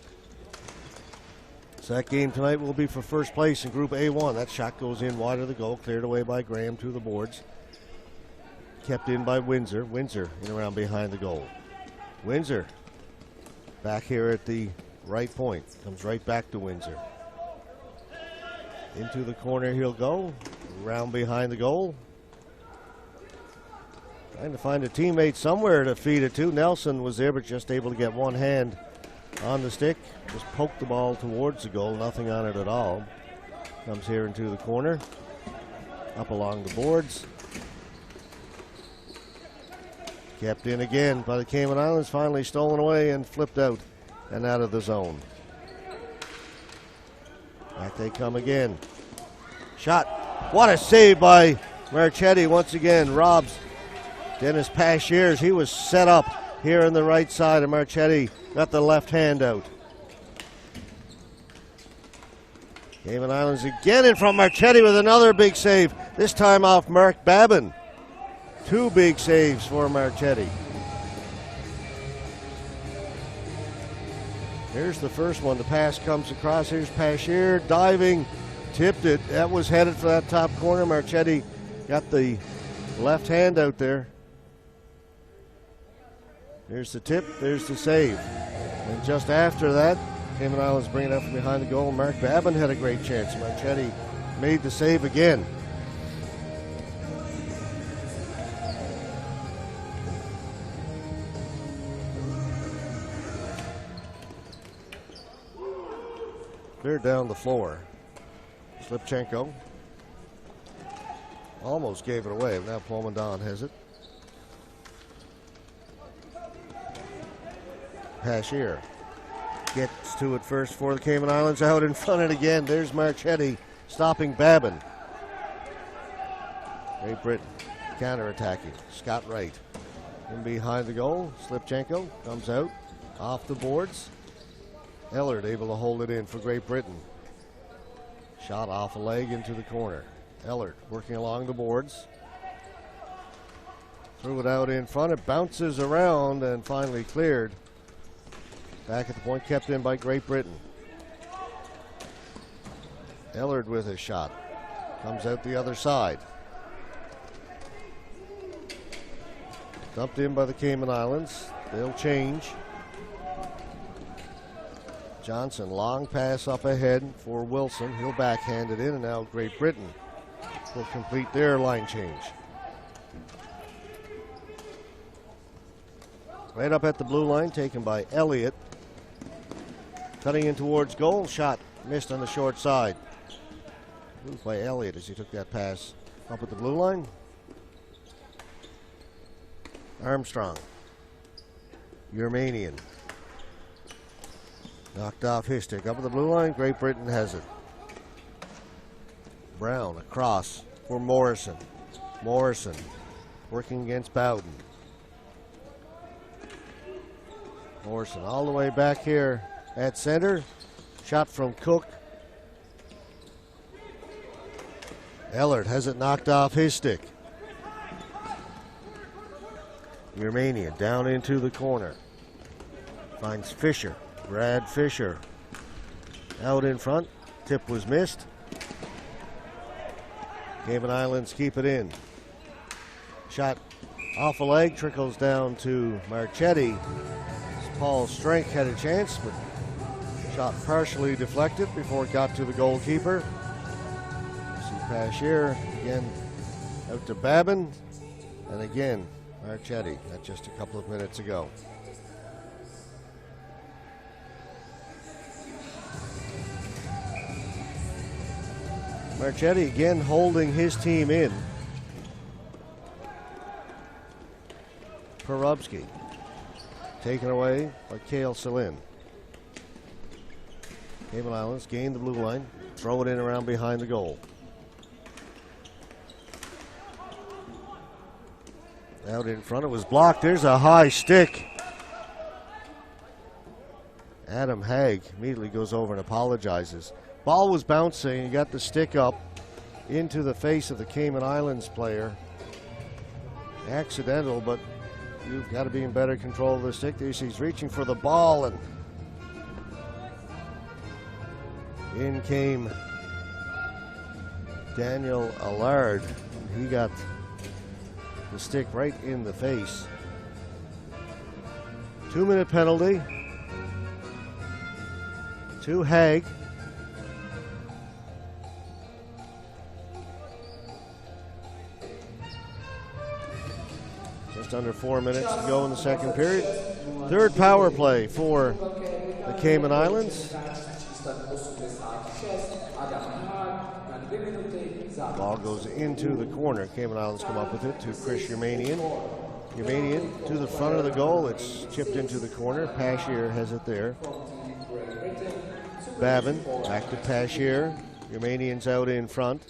So that game tonight will be for first place in Group A1. That shot goes in wide of the goal, cleared away by Graham to the boards. Kept in by Windsor. Windsor in around behind the goal. Windsor back here at the right point. Comes right back to Windsor. Into the corner he'll go. Around behind the goal. Trying to find a teammate somewhere to feed it to. Nelson was there, but just able to get one hand on the stick. Just poked the ball towards the goal. Nothing on it at all. Comes here into the corner. Up along the boards. Kept in again by the Cayman Islands. Finally stolen away and flipped out and out of the zone. Back they come again. Shot. What a save by Marchetti. Once again robs Dennis Pashiers. He was set up here on the right side, and Marchetti got the left hand out. Cayman Islands again in from Marchetti with another big save. This time off Mark Babin. 2 big saves for Marchetti. Here's the first one. The pass comes across. Here's Pashier diving. Tipped it. That was headed for that top corner. Marchetti got the left hand out there. Here's the tip. There's the save. And just after that, Cayman Islands bring it up from behind the goal. Mark Babin had a great chance. Marchetti made the save again. Clear down the floor. Slipchenko almost gave it away, but now Plomondan has it. Pashier gets to it first for the Cayman Islands. Out in front it again. There's Marchetti stopping Babin. Great Britain counter-attacking. Scott Wright in behind the goal. Slipchenko comes out off the boards. Ellard able to hold it in for Great Britain. Shot off a leg into the corner. Ellard working along the boards. Threw it out in front. It bounces around and finally cleared. Back at the point, kept in by Great Britain. Ellard with his shot. Comes out the other side. Dumped in by the Cayman Islands. They'll change. Johnson, long pass up ahead for Wilson. He'll backhand it in, and now Great Britain will complete their line change. Right up at the blue line, taken by Elliott. Cutting in towards goal, shot missed on the short side. Moved by Elliott as he took that pass up at the blue line. Armstrong. Yermanian. Knocked off his stick. Up at the blue line, Great Britain has it. Brown across for Morrison. Morrison working against Bowden. Morrison all the way back here at center. Shot from Cook. Ellard has it knocked off his stick. Yermanian down into the corner. Finds Fisher. Brad Fisher out in front. Tip was missed. Cayman Islands keep it in. Shot off a leg, trickles down to Marchetti. Paul Strink had a chance, but shot partially deflected before it got to the goalkeeper. See Pashier again out to Babin, and again Marchetti. That just a couple of minutes ago. Marchetti again holding his team in. Pardubice taken away by Cale Celine. Cayman Islands gain the blue line, throw it in around behind the goal. Out in front, it was blocked. There's a high stick. Adam Haig immediately goes over and apologizes. Ball was bouncing. He got the stick up into the face of the Cayman Islands player. Accidental, but you've got to be in better control of the stick. There he's reaching for the ball, and in came Daniel Allard. He got the stick right in the face. 2-minute penalty to Haig. Just under 4 minutes to go in the second period. Third power play for the Cayman Islands. Ball goes into the corner. Cayman Islands come up with it to Chris Yermanian. Yermanian to the front of the goal. It's chipped into the corner. Pashier has it there. Babin back to Pashier. Yermanian's out in front.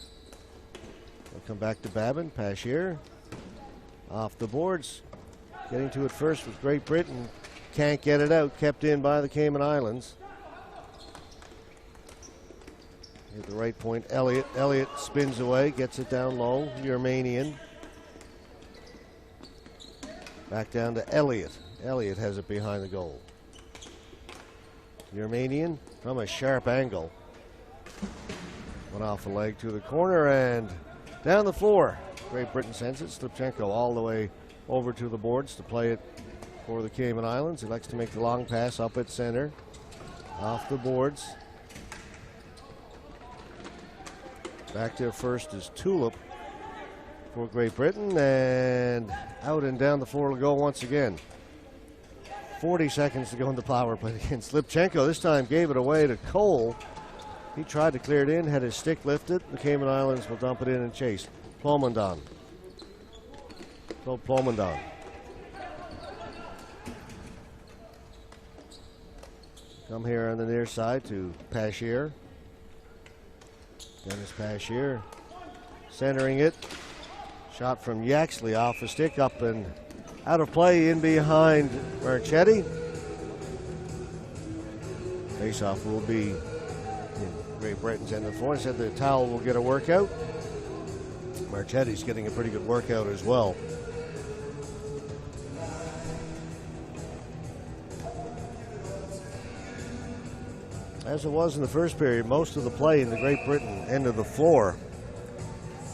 They'll come back to Babin. Pashier off the boards. Getting to it first with Great Britain. Can't get it out. Kept in by the Cayman Islands. At the right point, Elliott. Elliott spins away, gets it down low. Yermanian. Back down to Elliott. Elliott has it behind the goal. Yermanian from a sharp angle. Went off the leg to the corner and down the floor. Great Britain sends it. Slipchenko all the way over to the boards to play it for the Cayman Islands. He likes to make the long pass up at center. Off the boards. Back there first is Tulip for Great Britain, and out and down the floor will go once again. 40 seconds to go in the power play against Slipchenko. This time gave it away to Cole. He tried to clear it in, had his stick lifted. The Cayman Islands will dump it in and chase. Plomandan. Plomandan. Come here on the near side to Pashier. Dennis Pashier centering it. Shot from Yaxley off the stick, up and out of play in behind Marchetti. Faceoff will be in Great Britain's end of the floor. He said the towel will get a workout. Marchetti's getting a pretty good workout as well. as it was in the first period, most of the play in the Great Britain end of the floor.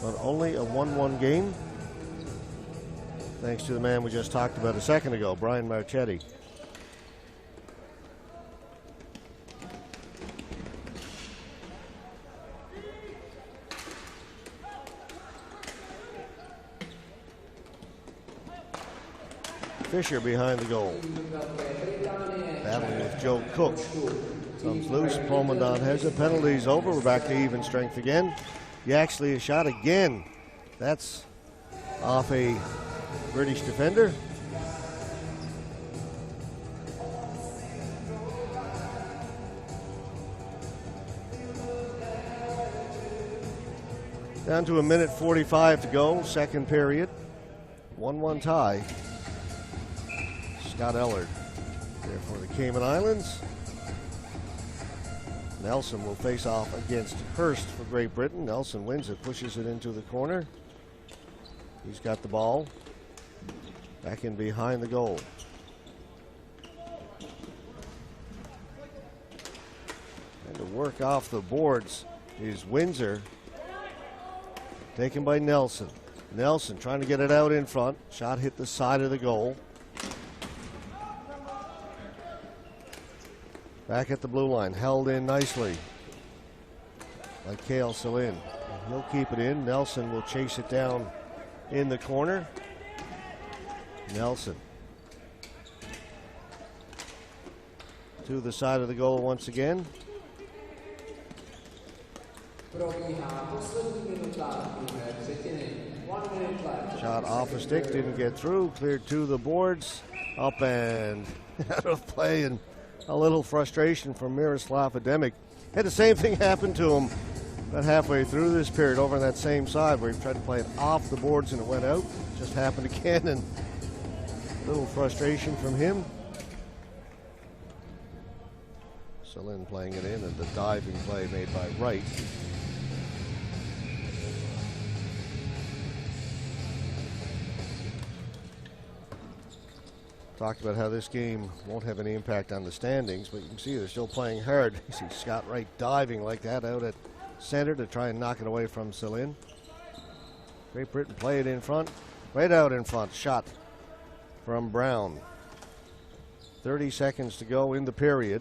But only a 1-1 game, thanks to the man we just talked about a second ago, Brian Marchetti. Fisher behind the goal. Battling with Joe Cook. Comes loose. Pomondon has it. Penalty's over. We're back to even strength again. Yaxley a shot again. That's off a British defender. Down to 1:45 to go, second period. 1-1 tie. Scott Ellard there for the Cayman Islands. Nelson will face off against Hurst for Great Britain. Nelson wins it, pushes it into the corner. He's got the ball. Back in behind the goal. And to work off the boards is Windsor. Taken by Nelson. Nelson trying to get it out in front. Shot hit the side of the goal. Back at the blue line, held in nicely by Cale Celine. He'll keep it in. Nelson will chase it down in the corner. Nelson to the side of the goal once again. Shot off a stick, didn't get through. Cleared to the boards, up and out of play, and a little frustration from Miroslav Ademic. Had the same thing happen to him about halfway through this period over on that same side where he tried to play it off the boards and it went out. Just happened again, and a little frustration from him. Celine playing it in, and the diving play made by Wright. Talked about how this game won't have any impact on the standings, but you can see they're still playing hard. You see Scott Wright diving like that out at center to try and knock it away from Celine. Great Britain play it in front, right out in front. Shot from Brown. 30 seconds to go in the period.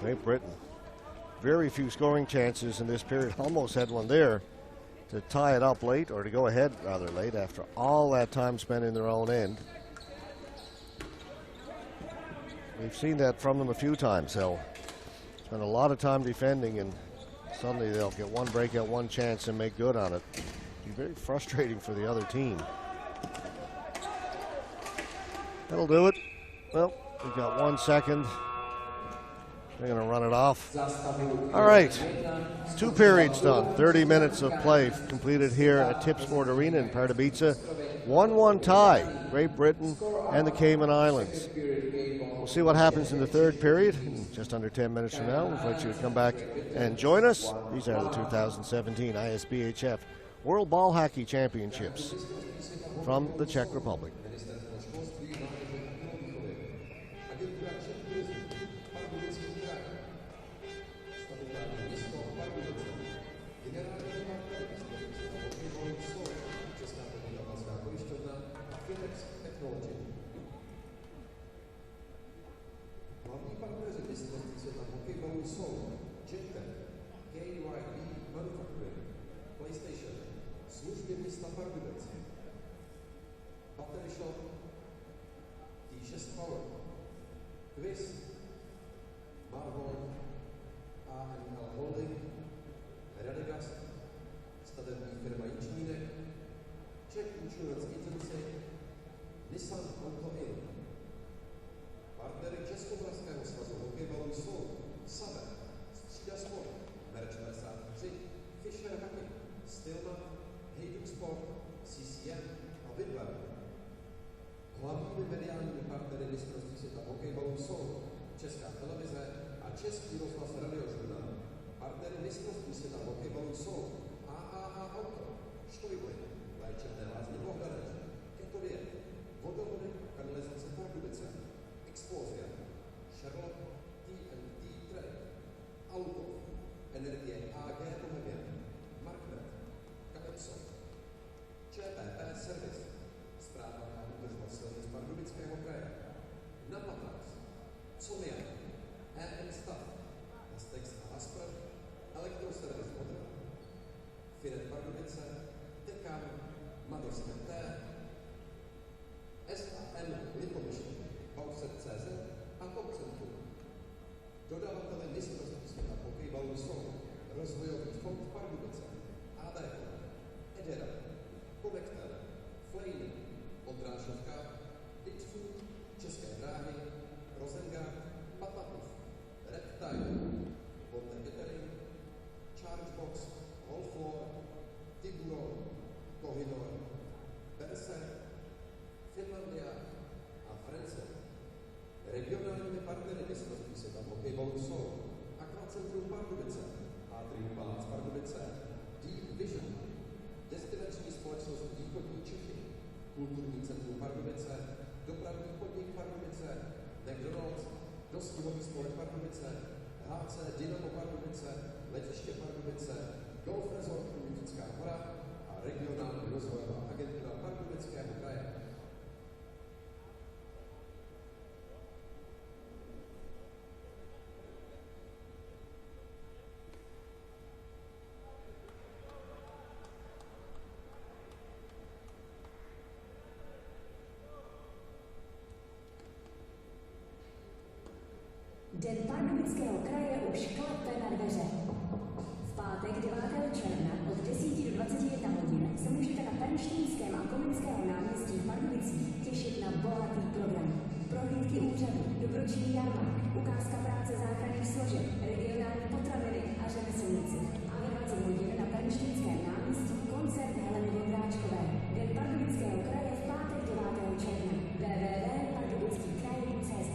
Great Britain, very few scoring chances in this period. Almost had one there to tie it up late, or to go ahead rather late after all that time spent in their own end. We've seen that from them a few times. They'll spend a lot of time defending, and suddenly they'll get one breakout, one chance, and make good on it. It'd be very frustrating for the other team. That'll do it. Well, we've got 1 second. They're going to run it off. All right, 2 periods done. 30 minutes of play completed here at Tipsport Arena in Pardubice. 1-1 tie, Great Britain and the Cayman Islands. We'll see what happens in the third period in just under 10 minutes from now. We'll invite you to come back and join us. These are the 2017 ISBHF World Ball Hockey Championships from the Czech Republic. Hlavní partneři mistrovství světa hokejbalu jsou PlayStation, služby města Pardubice, Battery Shop, T6 Power, Quiz, Marvon, AML Holding, Radegast, stavební firma Jičnínek, Czech Insurance Agency, Nissan Auto In. Partnery Českomoravského svazu hokejbalu jsou Sabe, Střída Sport, Merch 53, Fisher Hockey, Stillman, Hejduk Sport, CCM a Vidler. Hlavními mediálními partnery mistrovství světa hokejbalu jsou Česká televize a Český rozhlas radiožurnál. Partnery mistrovství světa hokejbalu jsou AAH Auto, Štojboj, Léčebné lázně Bohdaneč, Ketově, Vodovody a kanalizace Pardubice, Explozia, Madorské T, SAN Litomyšl, Bauset.cz a Top Centrum. Dodavatele mistrovství světa hokejbalu jsou Rozvojový fond Pardubice, ADK, Edera, Konektor, Flame, Odrážovka, Ditfood, České dráhy, Rosengard, Patapov, Reptile, Bonte Catering, Chargebox, Allfloor, Tiburon, Kohinor, Berser, Finlandia a France. Regionálními partnery mistrovství světa hokejbalu jsou Aquacentrum Pardubice, Atrium Palác Pardubice, Deep Vision, destinační společnost Východní Čechy, Kulturní centrum Pardubice, Dopravní podnik Pardubice, McDonald's, Dostihový spolek Pardubice, HC Dynamo Pardubice, Letiště Pardubice, Golf Resort Lutická hora a regionální rozvojová agentura Pardubického kraje. Den Pardubického kraje už klepe na dveře. V pátek 9. června od 10 do 21 hodin se můžete na Pernštejnském a Komenského náměstí v Pardubicích těšit na bohatý program. Prohlídky úřadu, dobročinný jarmark, ukázka práce záchranných složek, regionální potraviny a řemeslníci. A ve 20 hodin na Pernštejnském náměstí koncert Heleny Vondráčkové. Den Pardubického kraje v pátek 9. června. www.pardubickýkraj.cz.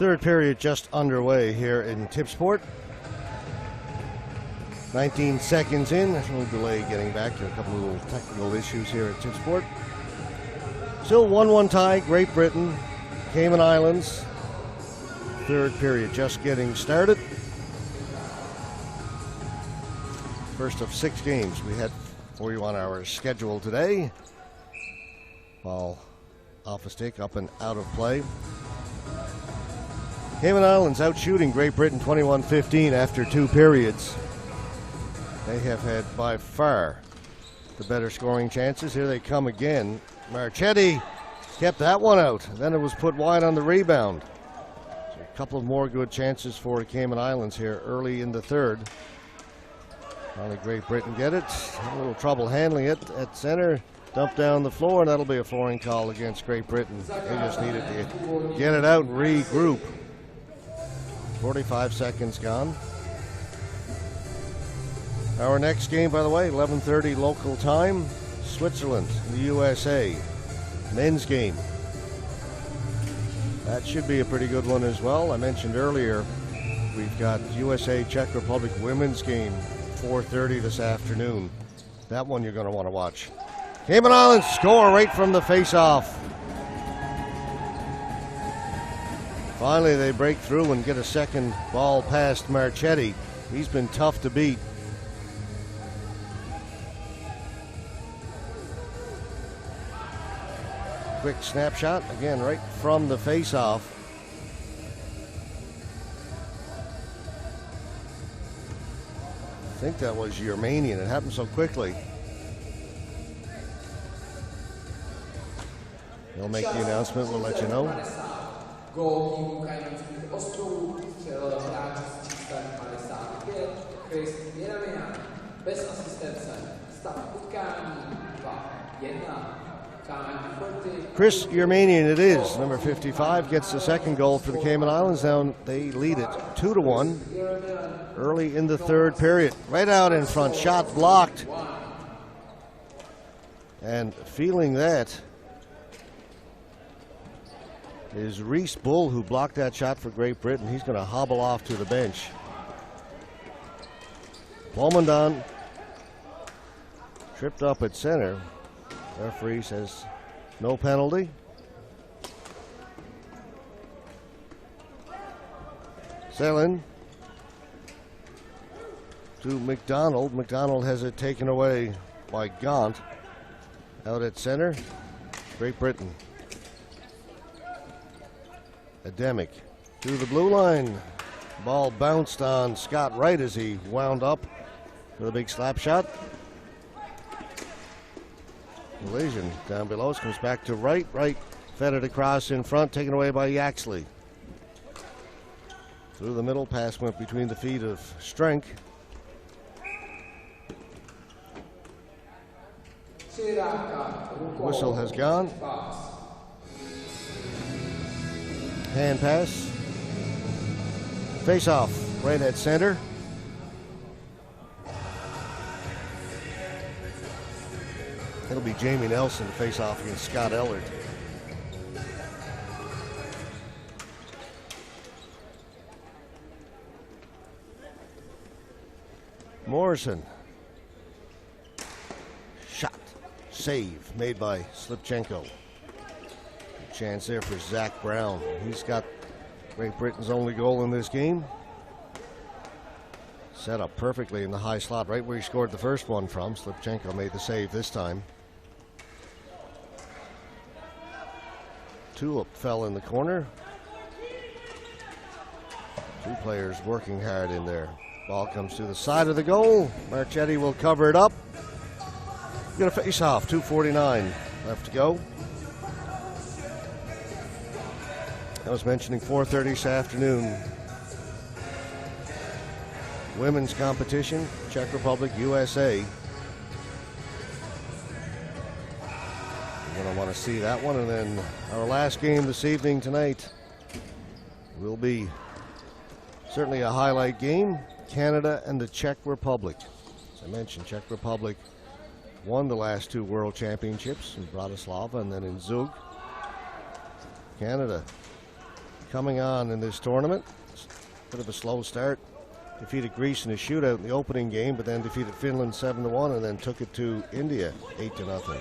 Third period just underway here in Tipsport. 19 seconds in. There's a little delay getting back to a couple of little technical issues here at Tipsport. Still 1-1 tie, Great Britain, Cayman Islands. Third period just getting started. First of 6 games we had for you on our schedule today. Ball off a stick, up and out of play. Cayman Islands out shooting Great Britain 21-15 after 2 periods. They have had by far the better scoring chances. Here they come again. Marchetti kept that one out. Then it was put wide on the rebound. So a couple of more good chances for the Cayman Islands here early in the third. Finally Great Britain get it. A little trouble handling it at center. Dump down the floor, and that'll be a flooring call against Great Britain. They just needed to get it out and regroup. 45 seconds gone. Our next game, by the way, 11:30 local time. Switzerland, the USA. Men's game. That should be a pretty good one as well. I mentioned earlier we've got USA Czech Republic women's game, 4:30 this afternoon. That one you're going to want to watch. Cayman Islands score right from the face-off. Finally they break through and get a second ball past Marchetti. He's been tough to beat. Quick snapshot, again, right from the face-off. I think that was Yermanian. It happened so quickly. He'll make the announcement, we'll let you know. Gól týmu Caymanských ostrovů střelil hráč s číslem 55, Chris Yermanian. Bez asistence. Stav utkání 2-1. Chris Yermanian it is, number 55, gets the second goal for the Cayman Islands. Now they lead it 2-1 early in the third period. Right out in front, shot blocked. And feeling that is Reese Bull, who blocked that shot for Great Britain. He's going to hobble off to the bench. Palmondon tripped up at center. Referee says no penalty. Selin to McDonald. McDonald has it taken away by Gaunt. Out at center, Great Britain. Ademic to the blue line. Ball bounced on Scott Wright as he wound up with a big slap shot. Collision down below. Comes back to Wright. Wright fed it across in front, taken away by Yaxley. Through the middle, pass went between the feet of Strenk. Whistle has gone. Hand pass. Face off right at center. It'll be Jamie Nelson to face off against Scott Ellard. Morrison. Shot. Save made by Slipchenko. Chance there for Zach Brown. He's got Great Britain's only goal in this game. Set up perfectly in the high slot, right where he scored the first one from. Slipchenko made the save this time. Tulip fell in the corner. Two players working hard in there. Ball comes to the side of the goal. Marchetti will cover it up. Get a face off. 2:49 left to go. I was mentioning 4:30 this afternoon. Women's competition, Czech Republic, USA. You're going to want to see that one. And then our last game this evening tonight will be certainly a highlight game. Canada and the Czech Republic. As I mentioned, Czech Republic won the last 2 World Championships in Bratislava and then in Zug. Canada coming on in this tournament. Bit of a slow start. Defeated Greece in a shootout in the opening game, but then defeated Finland 7-1 and then took it to India 8-0.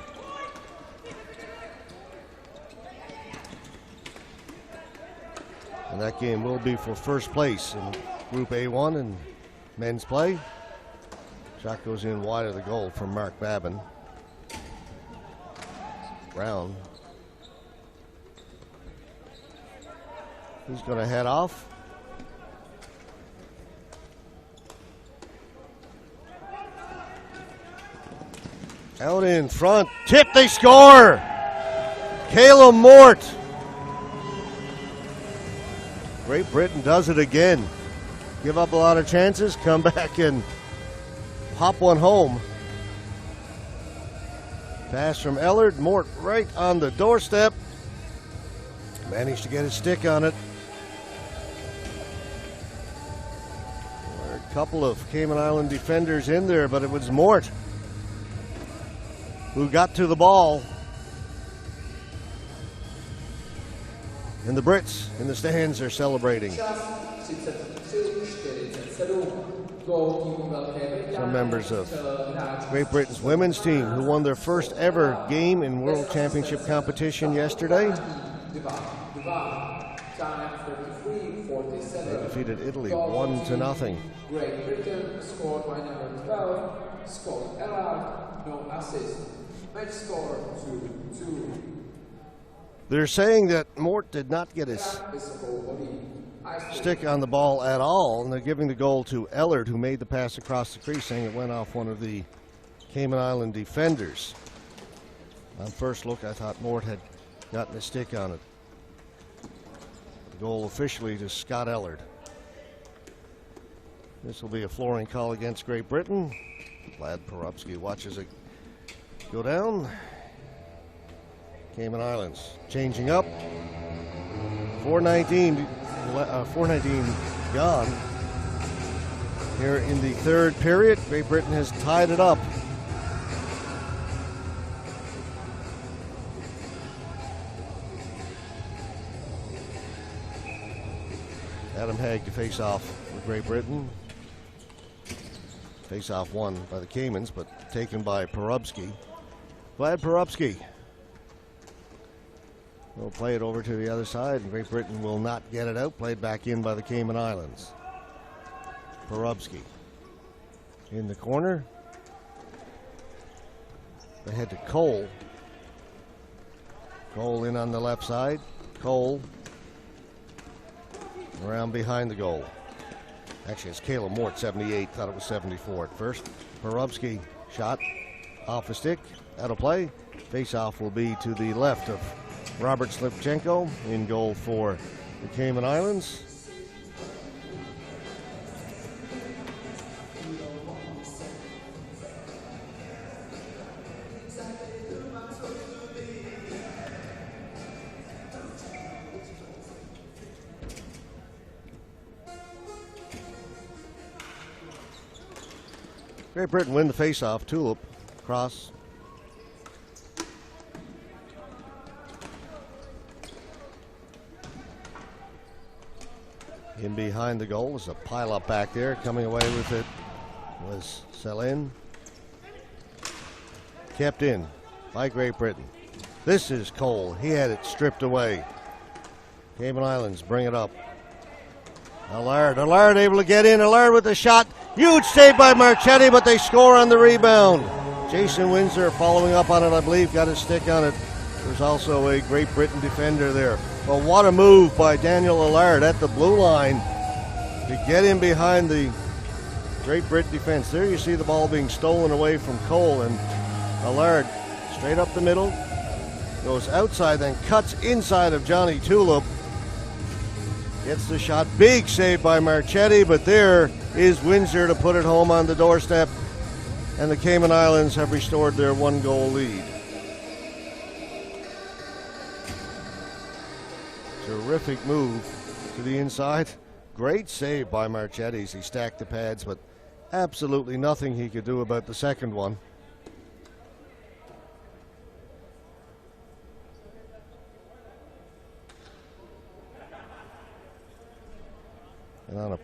And that game will be for first place in Group A1 in men's play. Shot goes in wide of the goal from Mark Babin. Brown. He's going to head off. Out in front. Tip, they score! Kayla Mort. Great Britain does it again. Give up a lot of chances, come back and pop one home. Pass from Ellard. Mort right on the doorstep. Managed to get his stick on it. There were a couple of Cayman Island defenders in there, but it was Mort who got to the ball. And the Brits in the stands are celebrating. Some members of Great Britain's women's team who won their first ever game in World Championship competition yesterday. They defeated Italy 1-0. Great Britain scored by number 12, Scott Ellard, no assist. Match score 2-2. They're saying that Mort did not get his stick on the ball at all, and they're giving the goal to Ellard, who made the pass across the crease, saying it went off one of the Cayman Island defenders. On first look, I thought Mort had gotten a stick on it. The goal officially to Scott Ellard. This will be a flooring call against Great Britain. Vlad Pardubice watches it go down. Cayman Islands changing up. 4:19 gone. Here in the third period, Great Britain has tied it up. Adam Haig to face off with Great Britain. Face off won by the Caymans, but taken by Pardubice. Vlad Pardubice will play it over to the other side, and Great Britain will not get it out. Played back in by the Cayman Islands. Pardubice in the corner. They head to Cole. Cole in on the left side. Cole around behind the goal. Actually, it's Kayla Mort, 78. Thought it was 74 at first. Pardubice shot off the stick. Out of play. Face-off will be to the left of Robert Slipchenko, in goal for the Cayman Islands. Great Britain win the face-off. Tulip cross. In behind the goal was a pile-up back there. Coming away with it was Selin. Kept in by Great Britain. This is Cole. He had it stripped away. Cayman Islands bring it up. Allard able to get in. Allard with the shot. Huge save by Marchetti, but they score on the rebound. Jason Windsor following up on it, I believe, got his stick on it. There's also a Great Britain defender there. But what a move by Daniel Allard at the blue line to get in behind the Great Britain defense. There you see the ball being stolen away from Cole, and Allard straight up the middle, goes outside, then cuts inside of Johnny Tulip. Gets the shot. Big save by Marchetti, but there is Windsor to put it home on the doorstep, and the Cayman Islands have restored their one-goal lead. Terrific move to the inside. Great save by Marchetti as he stacked the pads, but absolutely nothing he could do about the second one.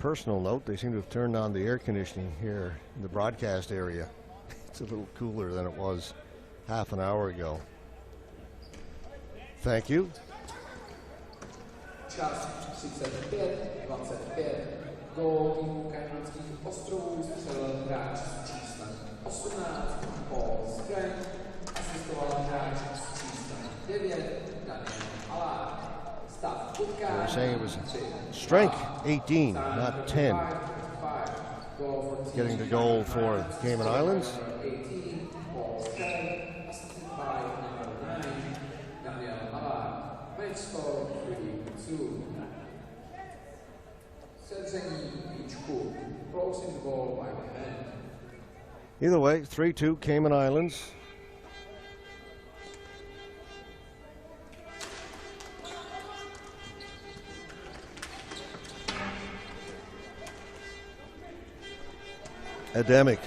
personal note, they seem to have turned on the air conditioning here in the broadcast area. It's a little cooler than it was half an hour ago. Thank you. Čas 35-25. Gól týmu Kajmanských ostrovů střelil hráč s číslem 18 Paul Strand, asistoval hráč s číslem 9 Daniel Allard. Stav utkání. They were saying it was strength 18, not 10. Getting the goal for Cayman Islands. 18 Paul Strand, assisted by number 9 Daniel Allard. Match score 3-2. Either way, 3-2 Cayman Islands. Ademic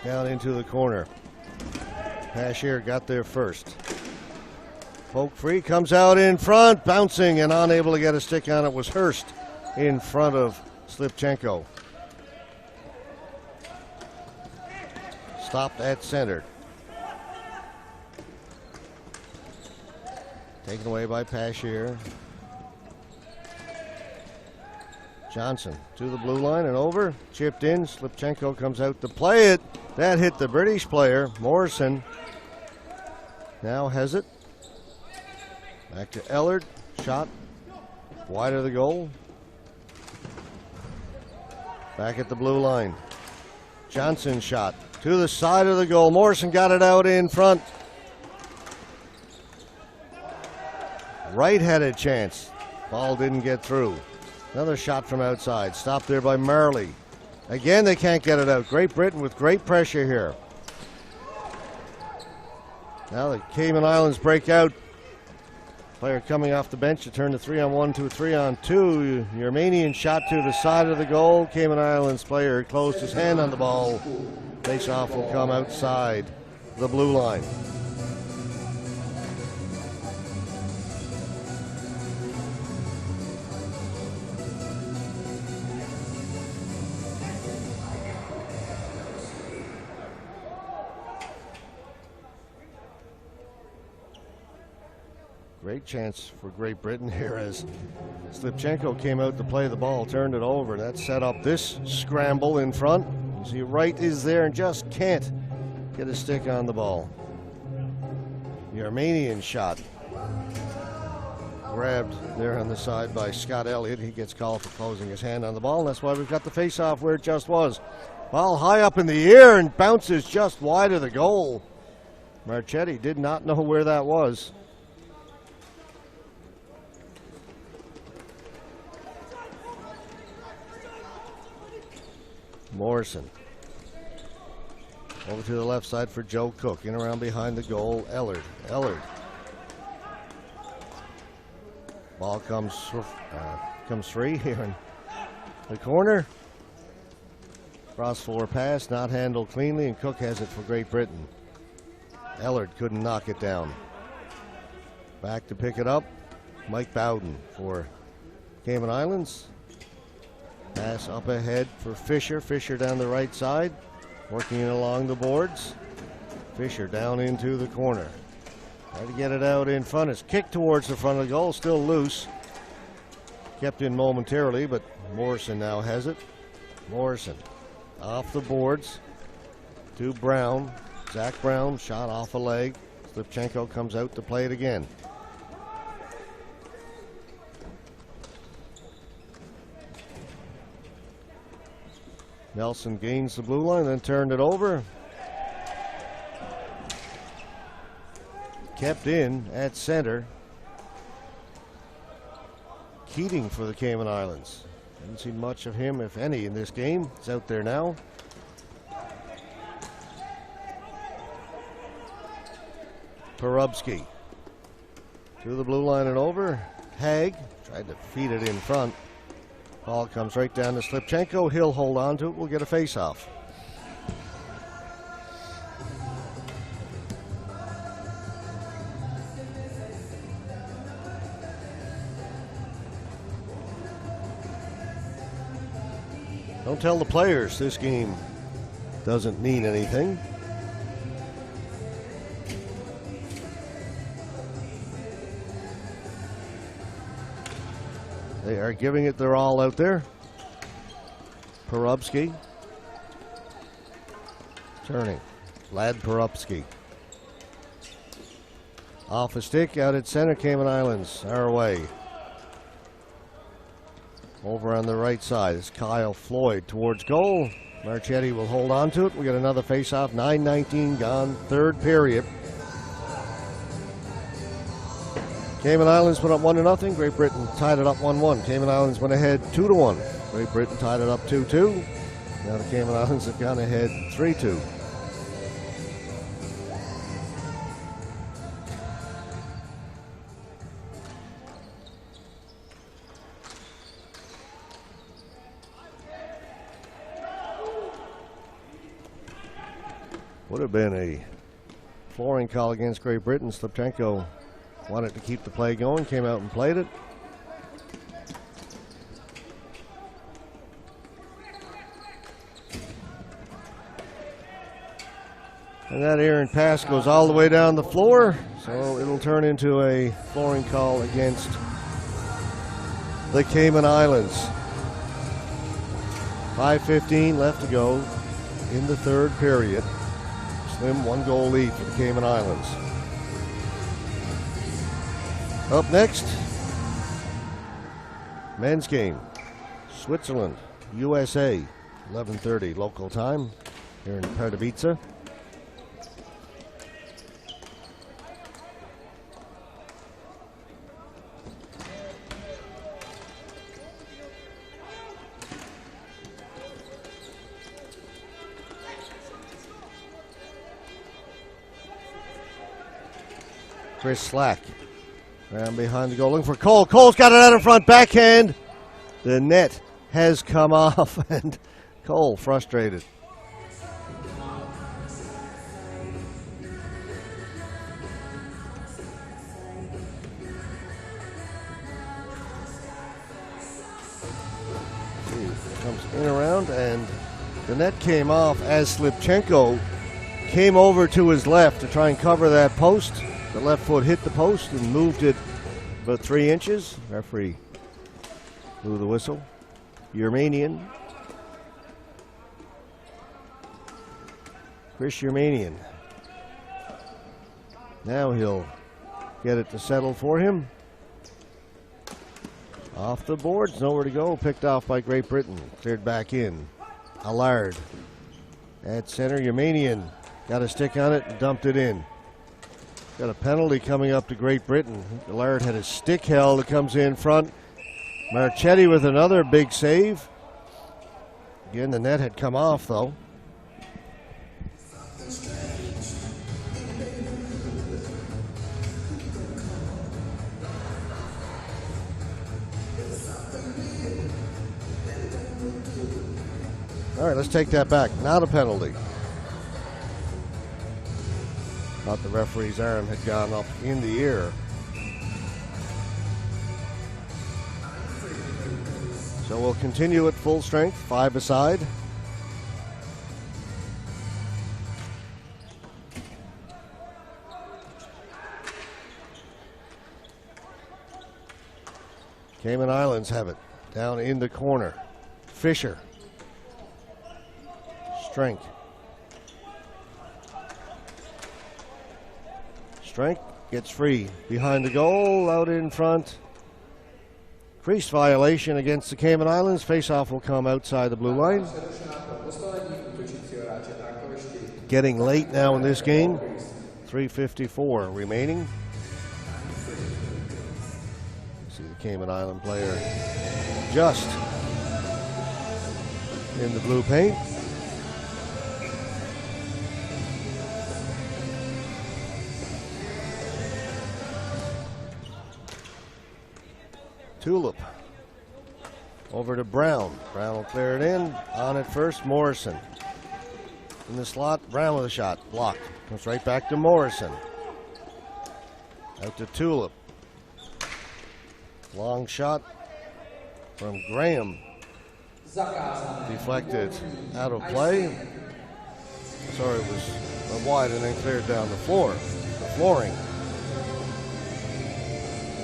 down into the corner. Pashier got there first. Poke free, comes out in front, bouncing and unable to get a stick on it was Hurst in front of Slipchenko. Stopped at center. Taken away by Pashier. Johnson to the blue line and over. Chipped in. Slipchenko comes out to play it. That hit the British player. Morrison now has it. Back to Ellard. Shot wide of the goal. Back at the blue line. Johnson shot to the side of the goal. Morrison got it out in front. Wright had a chance. Ball didn't get through. Another shot from outside. Stopped there by Marley. Again, they can't get it out. Great Britain with great pressure here. Now the Cayman Islands break out. Player coming off the bench to turn the 3-on-1 to a 3-on-2. The Armenian shot to the side of the goal. Cayman Islands player closed his hand on the ball. Face-off will come outside the blue line. Great chance for Great Britain here as Slipchenko came out to play the ball, turned it over. That set up this scramble in front. You see Wright is there and just can't get a stick on the ball. The Armenian shot. Grabbed there on the side by Scott Elliott. He gets called for closing his hand on the ball, and that's why we've got the face-off where it just was. Ball high up in the air and bounces just wide of the goal. Marchetti did not know where that was. Morrison over to the left side for Joe Cook. In around behind the goal, Ellard. Ball comes free here in the corner. Cross floor pass, not handled cleanly, and Cook has it for Great Britain. Ellard couldn't knock it down. Back to pick it up, Mike Bowden for Cayman Islands. Pass up ahead for Fisher. Fisher down the right side, working along the boards. Fisher down into the corner. Try to get it out in front. It's kicked towards the front of the goal, still loose. Kept in momentarily, but Morrison now has it. Morrison off the boards to Brown. Zach Brown shot off a leg. Slipchenko comes out to play it again. Nelson gains the blue line, then turned it over. Kept in at center. Keating for the Cayman Islands. Haven't seen much of him, if any, in this game. He's out there now. Pardubice to the blue line and over. Haig tried to feed it in front. Ball comes right down to Slipchenko. He'll hold on to it. We'll get a face-off. Don't tell the players this game doesn't mean anything. They are giving it their all out there. Pardubice. Turning. Lad Pardubice. Off a stick, out at center, Cayman Islands, our way. Over on the right side is Kyle Floyd towards goal. Marchetti will hold on to it. We got another face-off, 9:19 gone, third period. Cayman Islands went up 1-0. Great Britain tied it up 1-1. Cayman Islands went ahead 2-1. Great Britain tied it up 2-2. Now the Cayman Islands have gone ahead 3-2. Would have been a flooring call against Great Britain. Slipchenko wanted to keep the play going, came out and played it. And that errant pass goes all the way down the floor, so it'll turn into a flooring call against the Cayman Islands. 5:15 left to go in the third period. Slim 1-goal lead for the Cayman Islands. Up next, men's game. Switzerland, USA, 11:30 local time here in Pardubice. Chris Slack around behind the goal looking for Cole. Cole's got it out in front, backhand. The net has come off and Cole frustrated. Comes in around and the net came off as Slipchenko came over to his left to try and cover that post. The left foot hit the post and moved it about 3 inches. Referee blew the whistle. Yermanian. Chris Yermanian. Now he'll get it to settle for him. Off the boards, nowhere to go. Picked off by Great Britain. Cleared back in. Allard at center. Yermanian got a stick on it and dumped it in. Got a penalty coming up to Great Britain. Allard had a stick held that comes in front. Marchetti with another big save. Again, the net had come off though. All right, let's take that back. Not a penalty. Thought the referee's arm had gone up in the air. So we'll continue at full strength, 5 aside. Cayman Islands have it down in the corner. Fisher. Strength. Strength gets free behind the goal, out in front. Crease violation against the Cayman Islands. Face-off will come outside the blue line. Getting late now in this game. 3:54 remaining. See the Cayman Island player just in the blue paint. Tulip over to Brown. Brown will clear it in. On it first, Morrison. In the slot, Brown with a shot. Blocked. Comes right back to Morrison. Out to Tulip. Long shot from Graham. deflected out of play. Sorry, it was wide and then cleared down the flooring.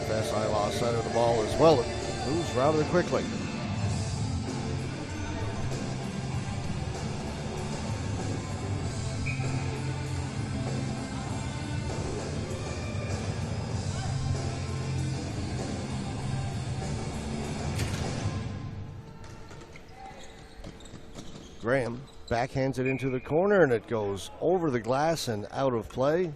Fast lost side of the ball as well. It moves rather quickly. Graham backhands it into the corner and it goes over the glass and out of play.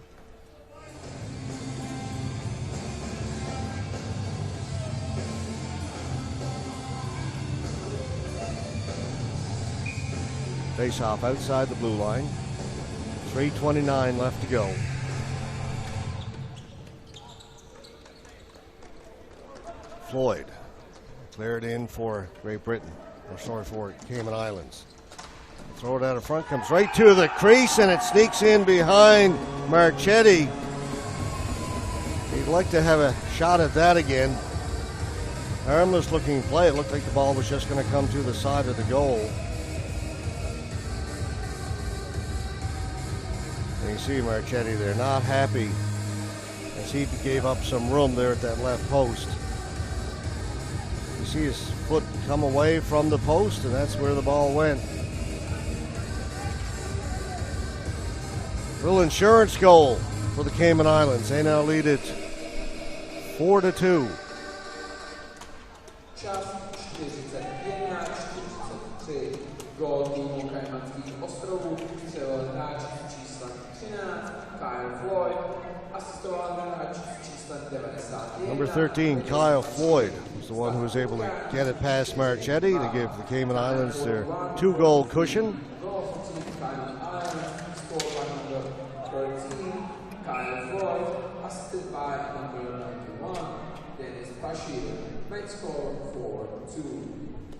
Face off outside the blue line. 3:29 left to go. Floyd cleared in for Great Britain, or sorry, for Cayman Islands. Throw it out of front, comes right to the crease, and it sneaks in behind Marchetti. He'd like to have a shot at that again. Harmless looking play. It looked like the ball was just going to come to the side of the goal. And you see Marchetti there, not happy, as he gave up some room there at that left post. You see his foot come away from the post, and that's where the ball went. Little insurance goal for the Cayman Islands. They now lead it 4-2. Čas 41-43. Gól týmu Kajmanských ostrovů střelil hráč s číslem 13 Kyle Floyd, asistoval hráč s číslem 91. Number 13, Kyle Floyd, was the one who was able to get it past Marchetti to give the Cayman Islands their 2-goal cushion.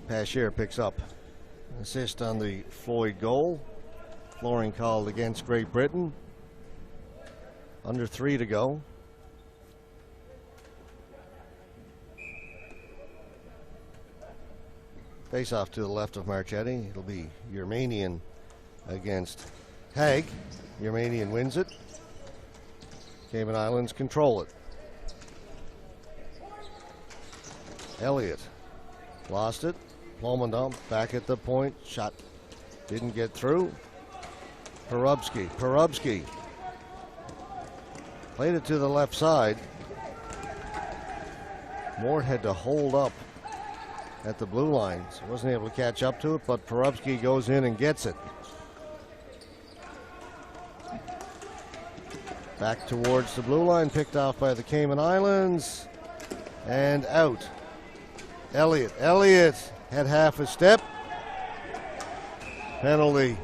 Pashier picks up an assist on the Floyd goal. Flooring called against Great Britain. Under 3 to go. Face off to the left of Marchetti. It'll be Yermanian against Haig. Yermanian wins it. Cayman Islands control it. Elliott lost it. Plomondon back at the point. Shot didn't get through. Pardubice played it to the left side. Moore had to hold up at the blue line, so wasn't able to catch up to it, but Pardubice goes in and gets it. Back towards the blue line, picked off by the Cayman Islands, and out. Elliott had half a step. Penalty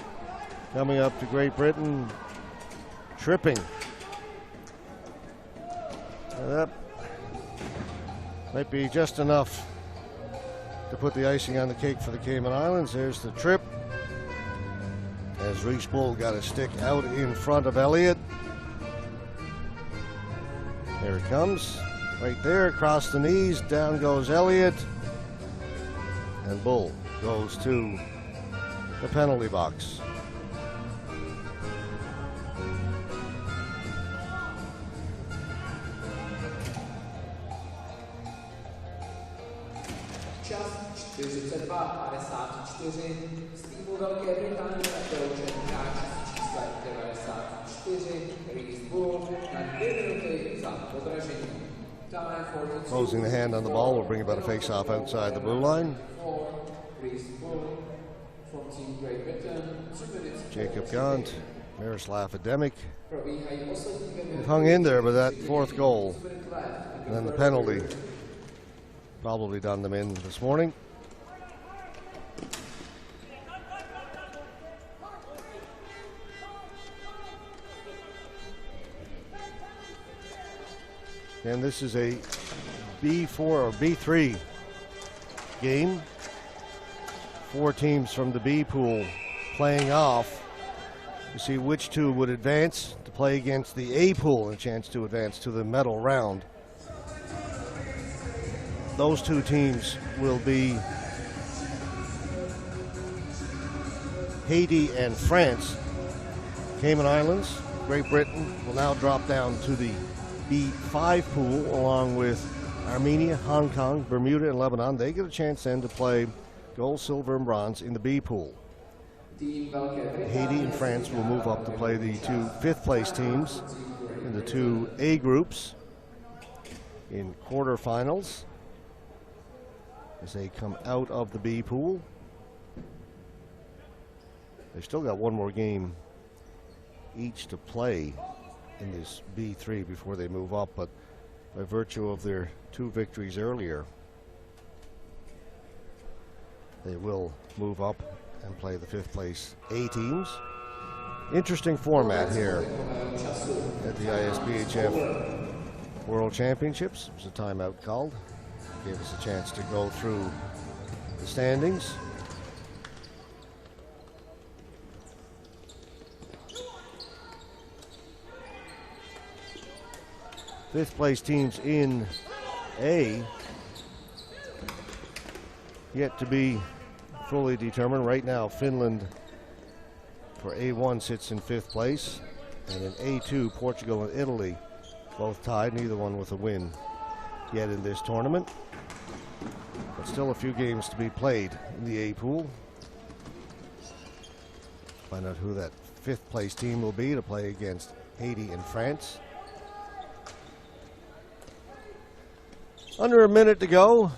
coming up to Great Britain. Tripping. That might be just enough to put the icing on the cake for the Cayman Islands. There's the trip, as Reese Bull got a stick out in front of Elliott. There it comes. Right there, across the knees. Down goes Elliott. And Bull goes to the penalty box. Čas 42-54. Z týmu Velké Británie vyloučen hráč s číslem 94 Reese Bull na 2 minuty za podražení. Closing the hand on the ball will bring about a face-off outside the blue line. Jacob Gaunt, Miroslav Ademic hung in there with that fourth goal. And then the penalty probably done them in this morning. And this is a B4 or B3 game. 4 teams from the B pool playing off to see which 2 would advance to play against the A pool and a chance to advance to the medal round. Those 2 teams will be Haiti and France. Cayman Islands, Great Britain will now drop down to the B5 pool along with Armenia, Hong Kong, Bermuda, and Lebanon. They get a chance then to play gold, silver, and bronze in the B pool. Haiti and France will move up to play the two fifth-place teams in the two A groups in quarterfinals as they come out of the B pool. They've still got one more game each to play in this B3 before they move up, but by virtue of their two victories earlier, they will move up and play the fifth place A teams. Interesting format here at the ISBHF World Championships. It was a timeout called. Gave us a chance to go through the standings. Fifth place teams in A yet to be fully determined. Right now, Finland for A1 sits in fifth place, and in A2, Portugal and Italy both tied, neither one with a win yet in this tournament. But still a few games to be played in the A pool. Find out who that fifth place team will be to play against Haiti and France. Under a minute to go.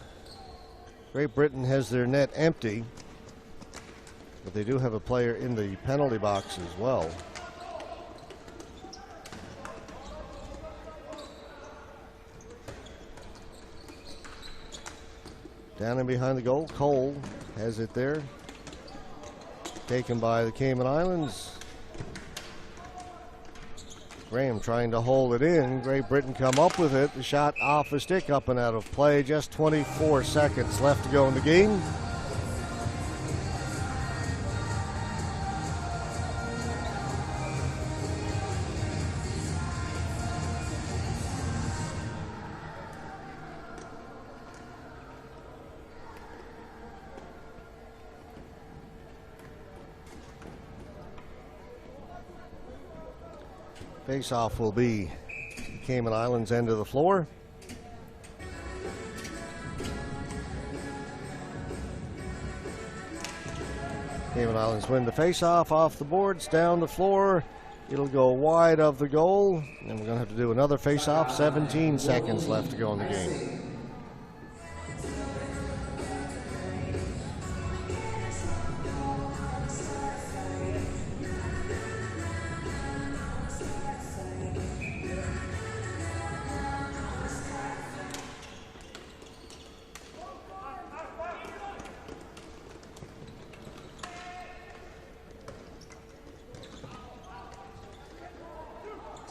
Great Britain has their net empty, but they do have a player in the penalty box as well. Down and behind the goal, Cole has it there. Taken by the Cayman Islands. Graham trying to hold it in. Great Britain come up with it. The shot off the stick, up and out of play. Just 24 seconds left to go in the game. Face-off will be Cayman Islands end of the floor. Cayman Islands win the face-off off the boards, down the floor. It'll go wide of the goal, and we're going to have to do another face-off. 17 seconds left to go in the game.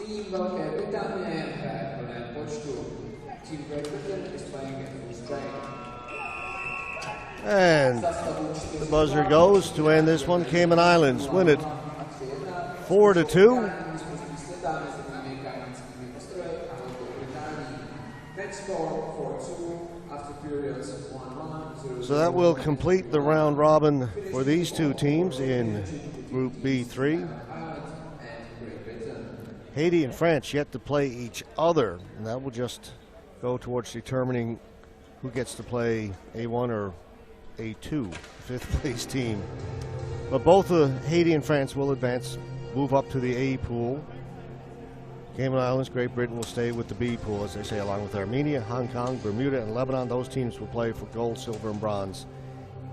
Tým Velké Británie hraje v plném počtu. Tým Great Britain is playing at full strength. And the buzzer goes to end this one. Cayman Islands win it 4-2. So that will complete the round robin for these two teams in Group B3. Haiti and France yet to play each other, and that will just go towards determining who gets to play A1 or A2, fifth place team. But both Haiti and France will advance, move up to the A pool. Cayman Islands, Great Britain will stay with the B pool, as they say, along with Armenia, Hong Kong, Bermuda, and Lebanon. Those teams will play for gold, silver, and bronze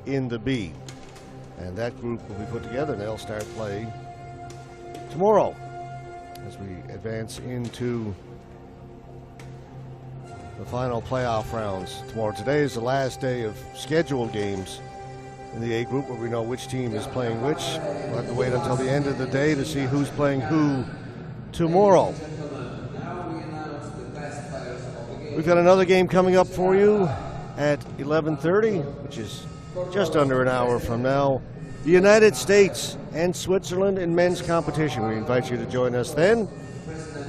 in the B. And that group will be put together, and they'll start play tomorrow as we advance into the final playoff rounds tomorrow. Today is the last day of scheduled games in the A group, where we know which team is playing which. We'll have to wait until the end of the day to see who's playing who tomorrow. We've got another game coming up for you at 11:30, which is just under an hour from now. The United States and Switzerland in men's competition. We invite you to join us then.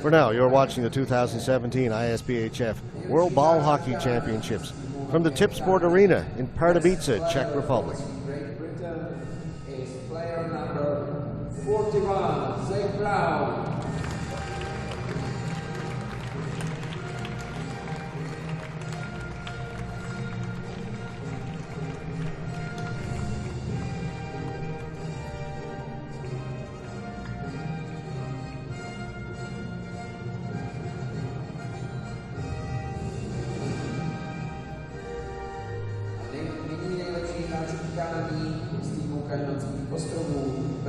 For now, you're watching the 2017 ISBHF World Ball Hockey Championships from the Tipsport Arena in Pardubice, Czech Republic. Great Britain is player number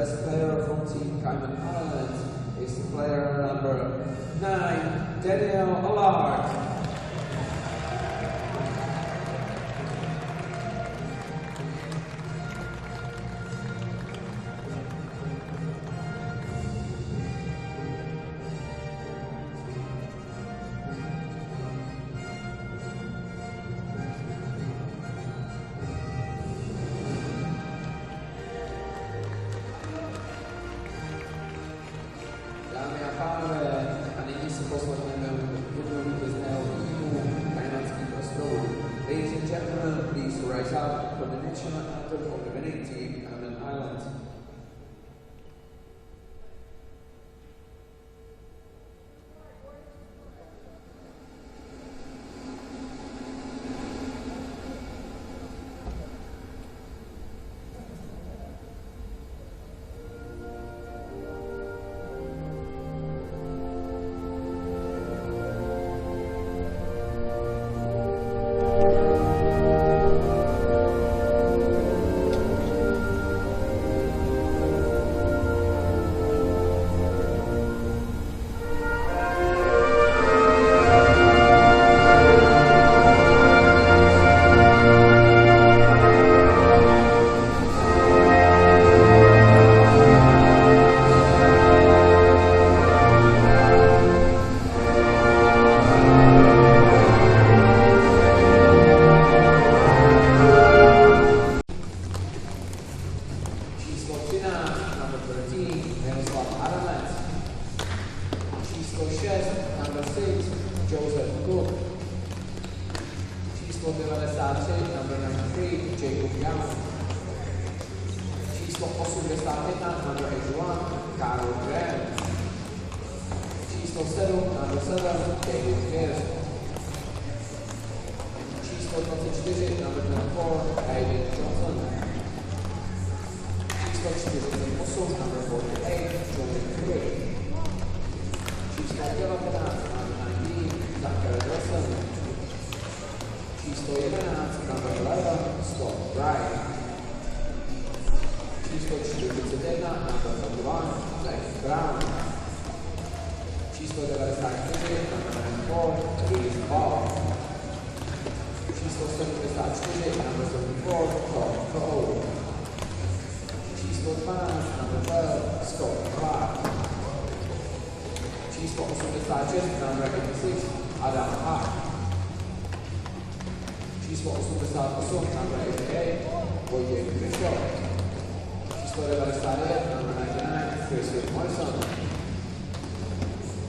best player from Team Cayman Islands is player number 9, Daniel Allard. Dámy a pánové, a nyní si poslechneme hudbu vítězného týmu Kajmanských ostrovů. Ladies and gentlemen, please rise up for the national anthem of the winning team, Cayman Islands. Číslo 93, number 93, Jacob Young. Číslo 81, number 81, Karol Graham. Číslo 7, number 7, David Pierce. Číslo 24, number 24, David Johnson. Číslo 48, number 48, Jordan Curry. Číslo 19, number 19, Zachary Wilson. Číslo 11, number 11, Scott Wright. Číslo 41, number 21, Zach Brown. Číslo 94, number 94, Louis Ball. Číslo 74, number 74, Tom Cole. Číslo 12, number 12, Scott Clark. Číslo 86, number 86, Adam Hart. Číslo 88, number 88, Wojciech Kryšov. Číslo 99, number 99, Christian Morrison.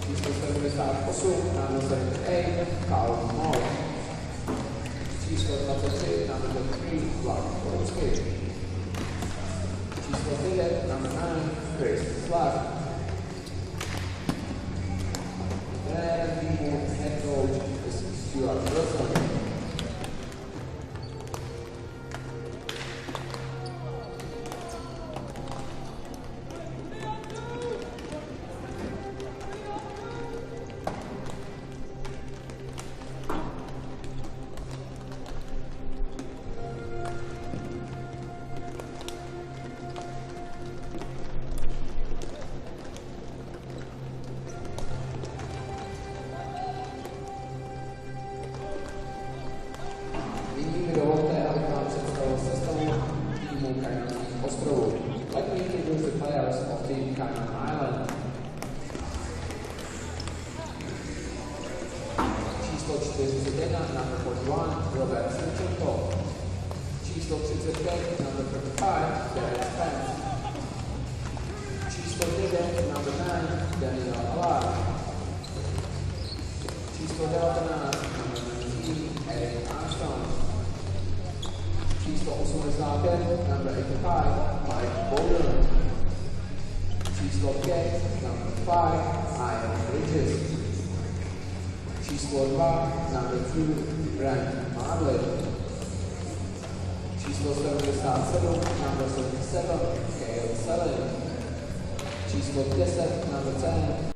Číslo 78, number 78, Carl Moore. Číslo 23, number 23, Vlad Polsky. Číslo 9, number 9, Chris Slav. Trenér týmu head coach is Stuart Wilson. Číslo 41, number 41, Robert Sinchenko. Číslo 35, number 35, Derek Spence. Číslo 9, number 9, Daniel Allard. Číslo 19, number 19, Eric Armstrong. Číslo 85, number 85, Mike Bowden. Číslo 5, number 5, Ian Bridges. Číslo 2, number 2, Brent Marley. Číslo 77, number 77, Cale Selling. Číslo 10, number 10,